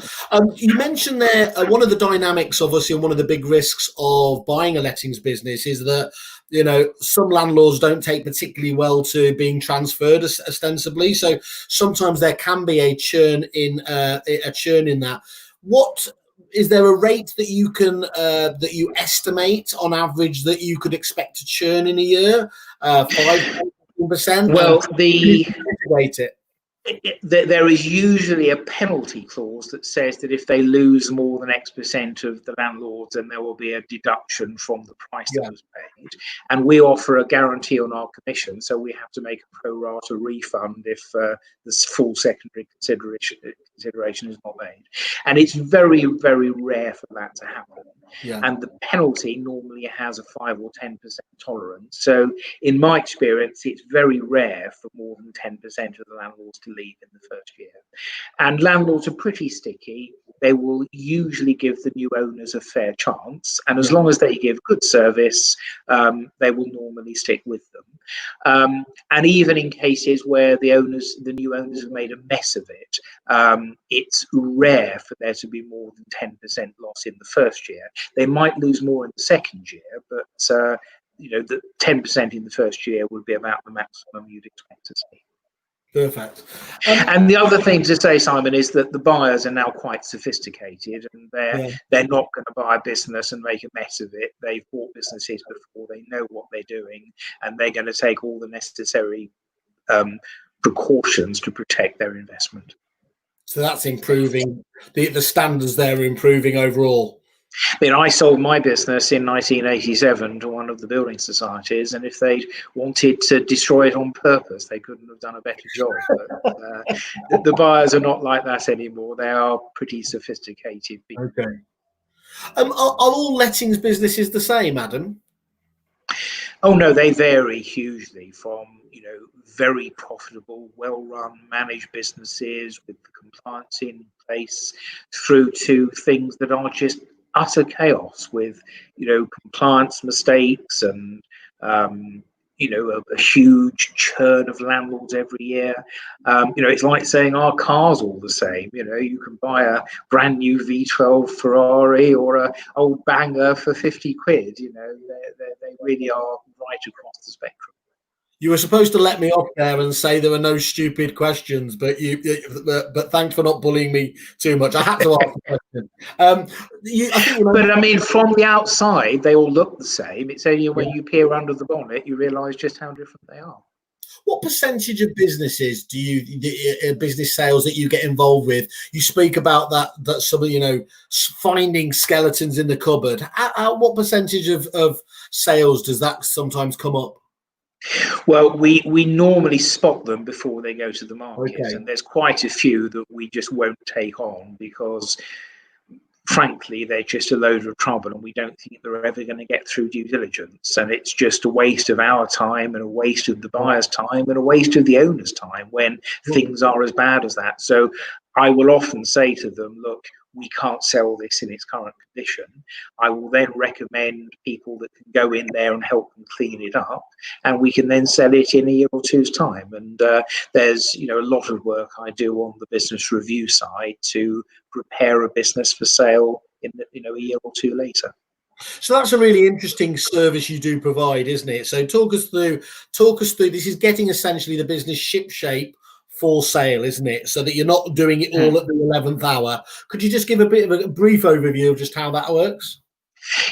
You mentioned there one of the dynamics, obviously, and one of the big risks of buying a lettings business is that some landlords don't take particularly well to being transferred ostensibly. So sometimes there can be a churn in that. What is there a rate that you can that you estimate on average that you could expect to churn in a year? 5%. Well, there is usually a penalty clause that says that if they lose more than X% of the landlords, then there will be a deduction from the price that was paid. And we offer a guarantee on our commission, so we have to make a pro rata refund if the full secondary consideration is not made. And it's very, very rare for that to happen. Yeah. And the penalty normally has a 5 or 10% tolerance. So in my experience, it's very rare for more than 10% of the landlords to leave in the first year. And landlords are pretty sticky. They will usually give the new owners a fair chance. And as long as they give good service, they will normally stick with them. And even in cases where the new owners have made a mess of it, it's rare for there to be more than 10% loss in the first year. They might lose more in the second year, but the 10% in the first year would be about the maximum you'd expect to see. Perfect. And the other thing to say, Simon, is that the buyers are now quite sophisticated, and they're not going to buy a business and make a mess of it. They've bought businesses before, they know what they're doing, and they're going to take all the necessary precautions to protect their investment. So that's improving, the standards there are improving overall. I mean, I sold my business in 1987 to one of the building societies, and if they wanted to destroy it on purpose, they couldn't have done a better job. But the buyers are not like that anymore. They are pretty sophisticated people. Okay. Are all lettings businesses the same, Adam? Oh no, they vary hugely from very profitable, well-run, managed businesses with the compliance in place through to things that are just utter chaos with compliance mistakes and a huge churn of landlords every year. It's like saying our cars all the same. You can buy a brand new V12 Ferrari or a old banger for 50 quid. They really are right across the spectrum. You were supposed to let me off there and say there were no stupid questions, but but thanks for not bullying me too much. I had to ask the question. But I mean, from the outside, they all look the same. It's only when you peer under the bonnet, you realise just how different they are. What percentage of businesses business sales that you get involved with? You speak about that some of finding skeletons in the cupboard. What percentage of sales does that sometimes come up? Well, we normally spot them before they go to the market, and there's quite a few that we just won't take on because, frankly, they're just a load of trouble, and we don't think they're ever going to get through due diligence, and it's just a waste of our time and a waste of the buyer's time and a waste of the owner's time when things are as bad as that. So I will often say to them, look, we can't sell this in its current condition. I will then recommend people that can go in there and help them clean it up, and we can then sell it in a year or two's time. And there's a lot of work I do on the business review side to prepare a business for sale in a year or two later. So that's a really interesting service you do provide, isn't it? So talk us through. This is getting essentially the business shipshape for sale, isn't it? So that you're not doing it all at the 11th hour. Could you just give a bit of a brief overview of just how that works?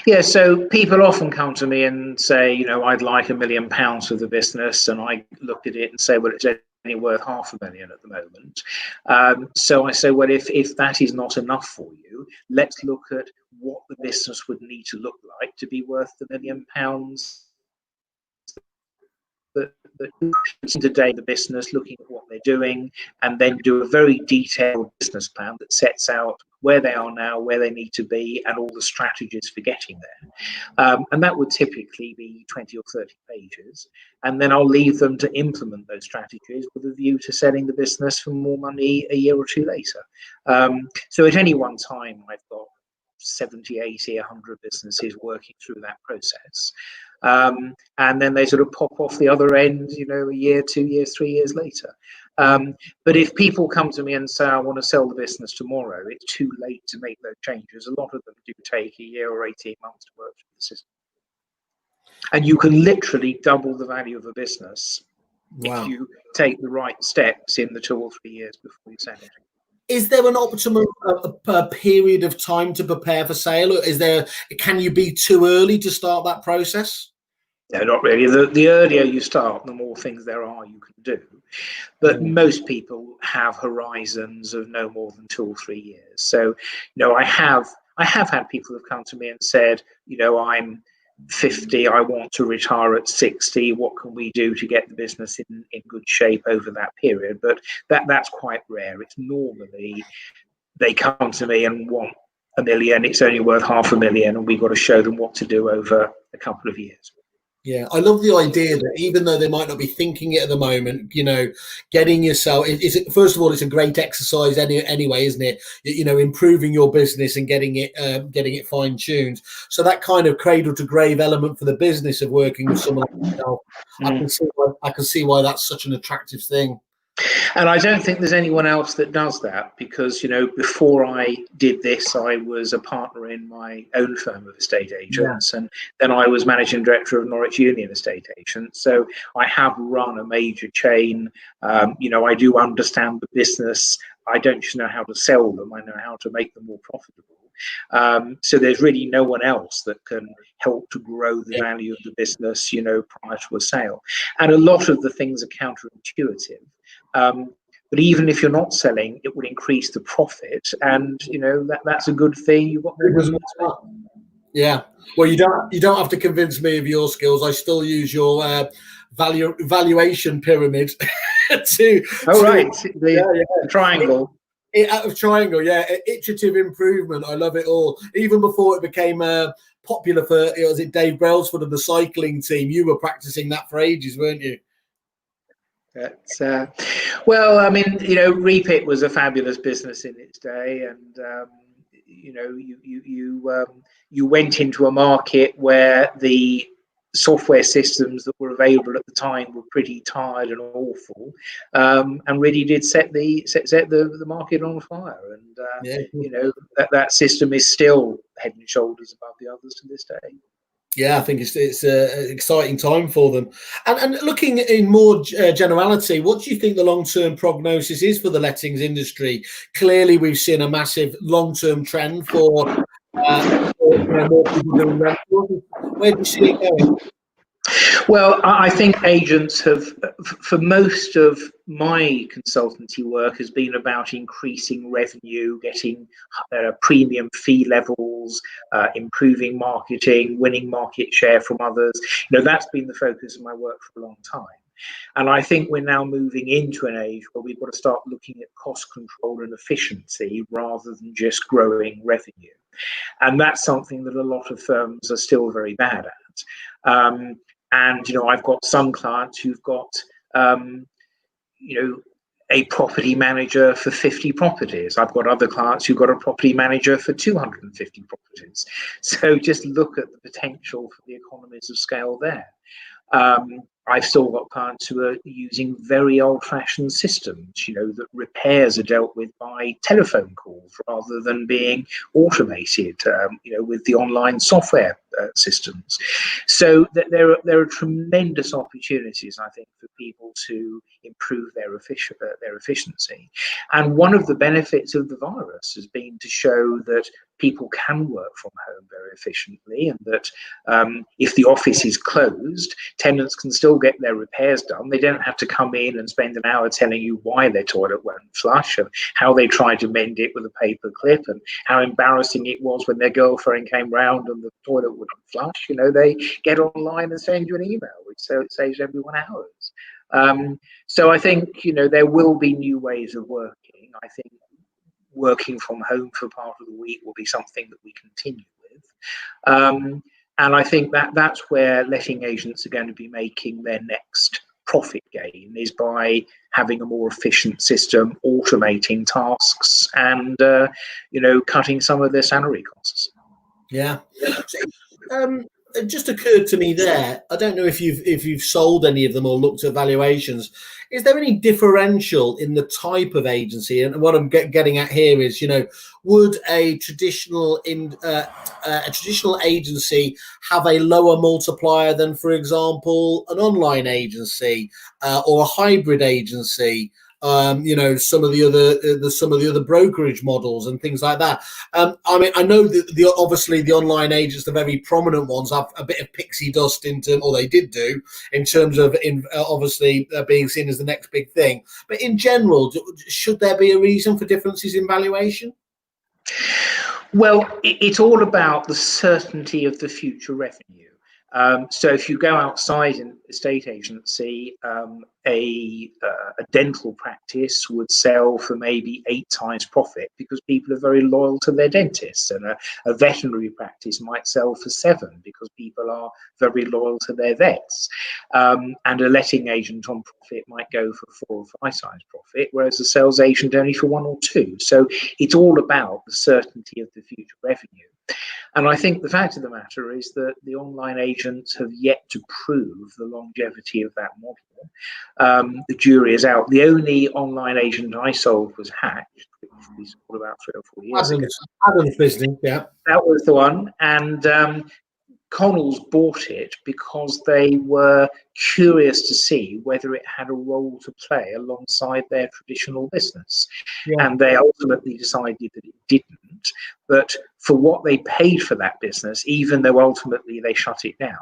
Yeah, so people often come to me and say, I'd like £1 million for the business, and I look at it and say, well, it's only worth $500,000 at the moment. So I say, well, if that is not enough for you, let's look at what the business would need to look like to be worth the £1 million that today the business, looking at what they're doing, and then do a very detailed business plan that sets out where they are now, where they need to be, and all the strategies for getting there. And that would typically be 20 or 30 pages. And then I'll leave them to implement those strategies with a view to selling the business for more money a year or two later. So at any one time, I've got 70, 80, 100 businesses working through that process. And then they sort of pop off the other end, a year, 2 years, 3 years later. But if people come to me and say, I want to sell the business tomorrow, it's too late to make those changes. A lot of them do take a year or 18 months to work through the system. And you can literally double the value of a business if you take the right steps in the 2 or 3 years before you sell it. Is there an optimum period of time to prepare for sale, or can you be too early to start that process? No, not really. The earlier you start, the more things there are you can do. But most people have horizons of no more than 2 or 3 years. So, I have had people who've come to me and said, I'm 50, I want to retire at 60. What can we do to get the business in good shape over that period? But that's quite rare. It's normally they come to me and want $1 million. It's only worth $500,000, and we've got to show them what to do over a couple of years. Yeah, I love the idea that even though they might not be thinking it at the moment, getting yourself, first of all, it's a great exercise anyway, isn't it? Improving your business and getting it fine tuned. So that kind of cradle to grave element for the business of working with someone like yourself, I can see why that's such an attractive thing. And I don't think there's anyone else that does that, because, before I did this, I was a partner in my own firm of estate agents, and then I was managing director of Norwich Union Estate Agents. So I have run a major chain. I do understand the business. I don't just know how to sell them. I know how to make them more profitable. So there's really no one else that can help to grow the value of the business, prior to a sale. And a lot of the things are counterintuitive. But even if you're not selling, it would increase the profit, and that's a good thing. You've got yeah. Well, you don't have to convince me of your skills. I still use your valuation pyramid to. The triangle. Out of triangle, iterative improvement. I love it all. Even before it became popular for, was it Dave Brailsford of the cycling team? You were practicing that for ages, weren't you? Well, I mean, Repeat was a fabulous business in its day, and you went into a market where the software systems that were available at the time were pretty tired and awful, and really did set the market on fire. And that system is still head and shoulders above the others to this day. Yeah, I think it's an exciting time for them. And looking in more generality, what do you think the long-term prognosis is for the lettings industry? Clearly, we've seen a massive long-term trend for more people doing rentals. Where do you see it going? Well, I think agents have, for most of my consultancy work, has been about increasing revenue, getting premium fee levels, improving marketing, winning market share from others. That's been the focus of my work for a long time. And I think we're now moving into an age where we've got to start looking at cost control and efficiency rather than just growing revenue. And that's something that a lot of firms are still very bad at. And, I've got some clients who've got, a property manager for 50 properties. I've got other clients who've got a property manager for 250 properties. So just look at the potential for the economies of scale there. I've still got clients who are using very old-fashioned systems, that repairs are dealt with by telephone calls rather than being automated, with the online software systems. So there are tremendous opportunities, I think, for people to improve their efficiency. And one of the benefits of the virus has been to show that people can work from home very efficiently, and that if the office is closed, tenants can still get their repairs done. They don't have to come in and spend an hour telling you why their toilet won't flush and how they tried to mend it with a paper clip and how embarrassing it was when their girlfriend came round and the toilet wouldn't flush. They get online and send you an email, which saves everyone hours. So I think, there will be new ways of working. I think working from home for part of the week will be something that we continue with. And I think that's where letting agents are going to be making their next profit gain, is by having a more efficient system, automating tasks, and cutting some of their salary costs. Yeah. It just occurred to me there, I don't know if you've sold any of them or looked at valuations. Is there any differential in the type of agency? And what I'm getting at here is, would a traditional agency have a lower multiplier than, for example, an online agency or a hybrid agency? Some of the other brokerage models and things like that. I know that obviously the online agents, the very prominent ones, have a bit of pixie dust or they did do, in terms of obviously being seen as the next big thing. But in general, should there be a reason for differences in valuation? Well, it's all about the certainty of the future revenue. So if you go outside an estate agency, a dental practice would sell for maybe 8 times profit because people are very loyal to their dentists, and a veterinary practice might sell for 7 because people are very loyal to their vets, and a letting agent on profit might go for 4 or 5 times profit, whereas a sales agent only for 1 or 2. So it's all about the certainty of the future revenue. And I think the fact of the matter is that the online agents have yet to prove the longevity of that model. The jury is out. The only online agent I sold was Hatch, which we sold about 3 or 4 years ago. Adam's business, yeah. That was the one. And Connells bought it because they were curious to see whether it had a role to play alongside their traditional business. Yeah. And they ultimately decided that it didn't. But for what they paid for that business, even though ultimately they shut it down,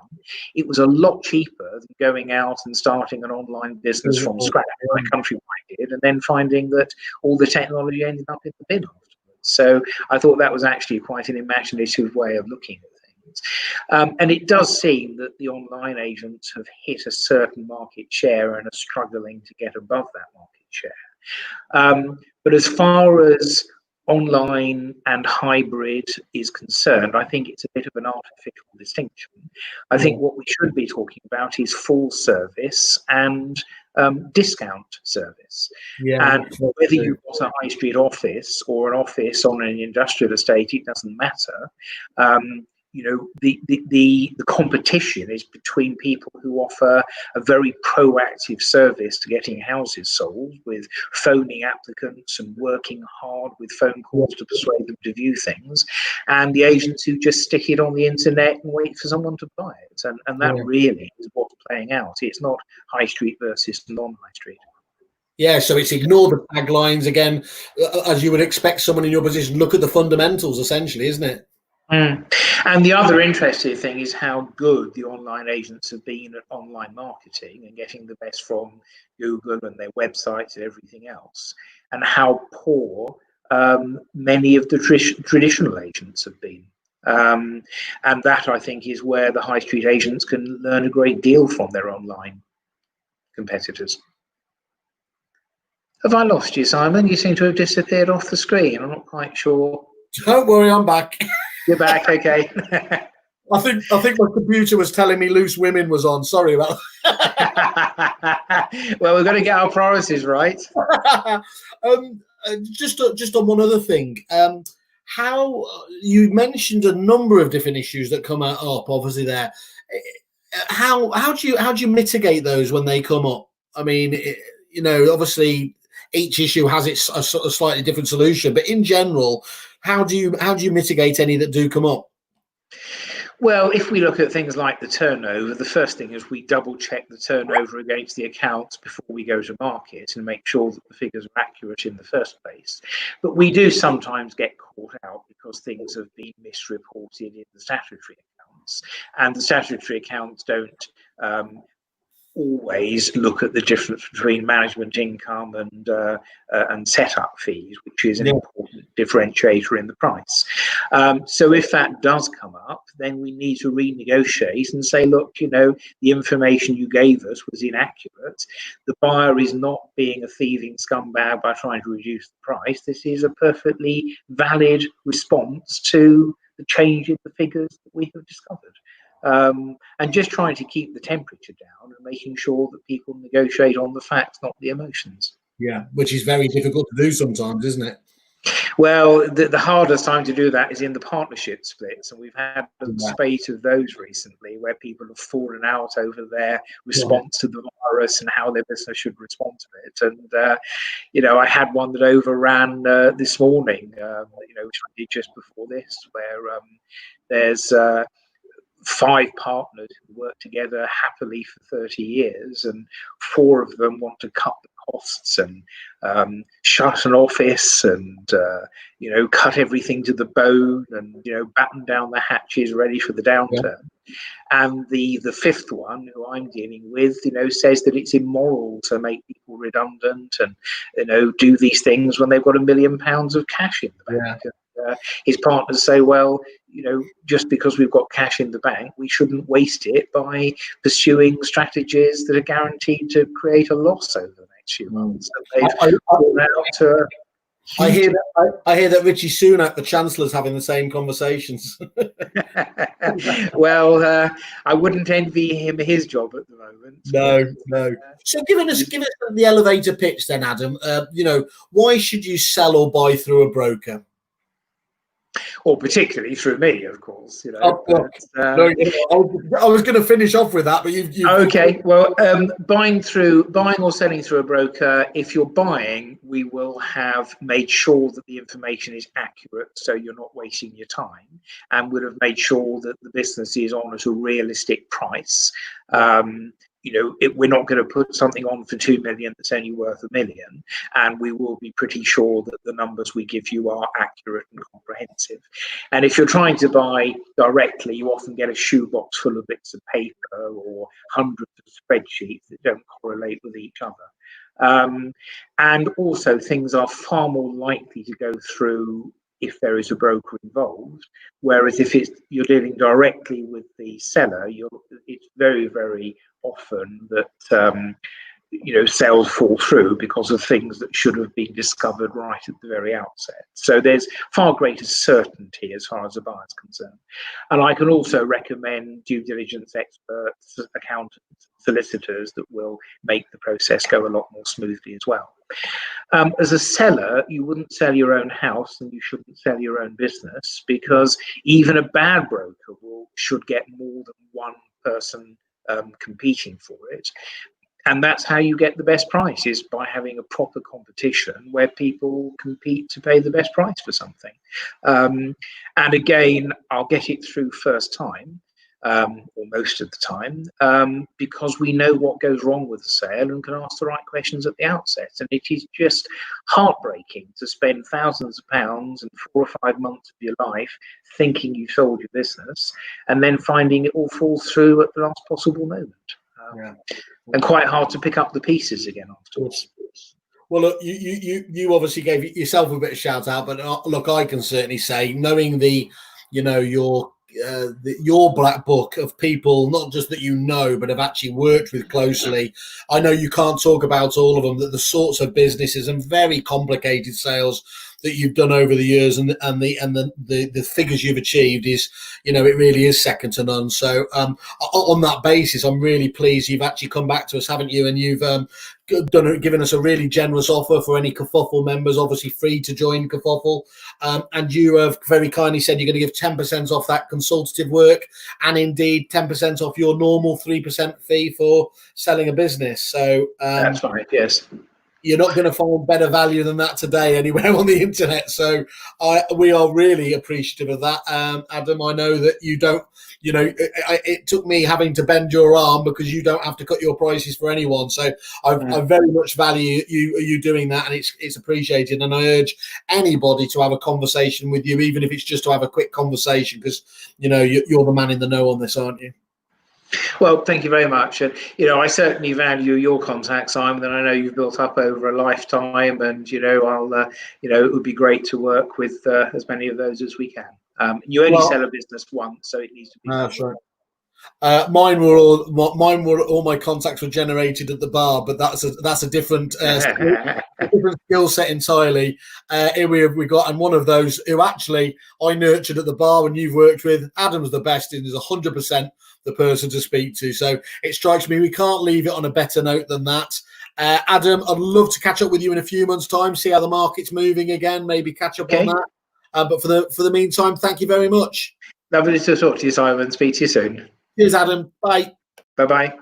it was a lot cheaper than going out and starting an online business from scratch, like Countrywide did, and then finding that all the technology ended up in the bin afterwards. So I thought that was actually quite an imaginative way of looking at things. And it does seem that the online agents have hit a certain market share and are struggling to get above that market share. But as far as online and hybrid is concerned, I think it's a bit of an artificial distinction. I think what we should be talking about is full service and discount service. Yeah, and whether you've got a high street office or an office on an industrial estate, it doesn't matter. The competition is between people who offer a very proactive service to getting houses sold, with phoning applicants and working hard with phone calls to persuade them to view things, and the agents who just stick it on the internet and wait for someone to buy it. And that really is what's playing out. It's not high street versus non-high street. Yeah, so it's ignore the taglines again, as you would expect someone in your position. Look at the fundamentals, essentially, isn't it? And the other interesting thing is how good the online agents have been at online marketing and getting the best from Google and their websites and everything else, and how poor many of the traditional agents have been. And that, I think, is where the high street agents can learn a great deal from their online competitors. Have I lost you, Simon? You seem to have disappeared off the screen. I'm not quite sure. Don't worry, I'm back. You're back, okay. I think my computer was telling me Loose Women was on. Sorry about that. Well, we've got to get our priorities right. Just on one other thing. How you mentioned a number of different issues that come up, obviously there. How do you mitigate those when they come up? I mean, obviously each issue has its a slightly different solution, but in general, how do you mitigate any that do come up? Well, if we look at things like the turnover, the first thing is we double check the turnover against the accounts before we go to market and make sure that the figures are accurate in the first place. But we do sometimes get caught out because things have been misreported in the statutory accounts, and the statutory accounts don't always look at the difference between management income and setup fees, which is an important differentiator in the price. So if that does come up, then we need to renegotiate and say, look, the information you gave us was inaccurate. The buyer is not being a thieving scumbag by trying to reduce the price. This is a perfectly valid response to the change in the figures that we have discovered. And just trying to keep the temperature down and making sure that people negotiate on the facts, not the emotions. Yeah, which is very difficult to do sometimes, isn't it? Well, the hardest time to do that is in the partnership splits, and we've had a spate of those recently where people have fallen out over their response to the virus and how their business should respond to it. And I had one that overran this morning, which I did just before this, where there's 5 partners who work together happily for 30 years, and 4 of them want to cut the costs and shut an office and cut everything to the bone and batten down the hatches ready for the downturn. And the 5th one, who I'm dealing with, says that it's immoral to make people redundant and do these things when they've got £1 million of cash in the bank. His partners say, well, just because we've got cash in the bank, we shouldn't waste it by pursuing strategies that are guaranteed to create a loss over the next few months. I hear that Richie Sunak, the Chancellor's, having the same conversations. Well, I wouldn't envy him his job at the moment. No. So give us the elevator pitch then, Adam. Why should you sell or buy through a broker? Or particularly through me, of course. I was going to finish off with that, but you. Okay. Well, buying or selling through a broker. If you're buying, we will have made sure that the information is accurate, so you're not wasting your time, and would have made sure that the business is on at a realistic price. We're not going to put something on for 2 million that's only worth 1 million, and we will be pretty sure that the numbers we give you are accurate and comprehensive. And if you're trying to buy directly, you often get a shoebox full of bits of paper or hundreds of spreadsheets that don't correlate with each other. And also, things are far more likely to go through if there is a broker involved, whereas if you're dealing directly with the seller, it's very, very often that sales fall through because of things that should have been discovered right at the very outset. So there's far greater certainty as far as the buyer is concerned. And I can also recommend due diligence experts, accountants, solicitors that will make the process go a lot more smoothly as well. As a seller, you wouldn't sell your own house and you shouldn't sell your own business, because even a bad broker should get more than one person competing for it. And that's how you get the best price, is by having a proper competition where people compete to pay the best price for something. And again, I'll get it through first time, or most of the time, because we know what goes wrong with the sale and can ask the right questions at the outset. And it is just heartbreaking to spend thousands of pounds and 4 or 5 months of your life thinking you've sold your business and then finding it all falls through at the last possible moment. And quite hard to pick up the pieces again afterwards. Well, look, you obviously gave yourself a bit of shout out, but look, I can certainly say, knowing your black book of people, not just that but have actually worked with closely. I know you can't talk about all of them, that the sorts of businesses and very complicated sales that you've done over the years and the figures you've achieved is, it really is second to none. So on that basis, I'm really pleased you've actually come back to us, haven't you? And you've given us a really generous offer for any Kerfuffle members, obviously free to join Kerfuffle. And you have very kindly said you're going to give 10% off that consultative work, and indeed 10% off your normal 3% fee for selling a business. So that's right. Yes. you're not going to find better value than that today anywhere on the internet. So we are really appreciative of that. Adam, I know that you don't, it took me having to bend your arm because you don't have to cut your prices for anyone. So I very much value you doing that, and it's appreciated. And I urge anybody to have a conversation with you, even if it's just to have a quick conversation, because, you're the man in the know on this, aren't you? Well, thank you very much. And, I certainly value your contact, Simon, and I know you've built up over a lifetime, and, it would be great to work with as many of those as we can. You only sell a business once, so it needs to be. That's right. Mine were all my contacts were generated at the bar, but that's a different different skill set entirely. Here we got, and one of those who actually I nurtured at the bar and you've worked with. Adam's the best, and is 100% the person to speak to. So it strikes me we can't leave it on a better note than that. Adam, I'd love to catch up with you in a few months' time, see how the market's moving again, maybe catch up on that. But for the meantime, thank you very much. Lovely to talk to you, Simon. Speak to you soon. Cheers, Adam. Bye. Bye-bye.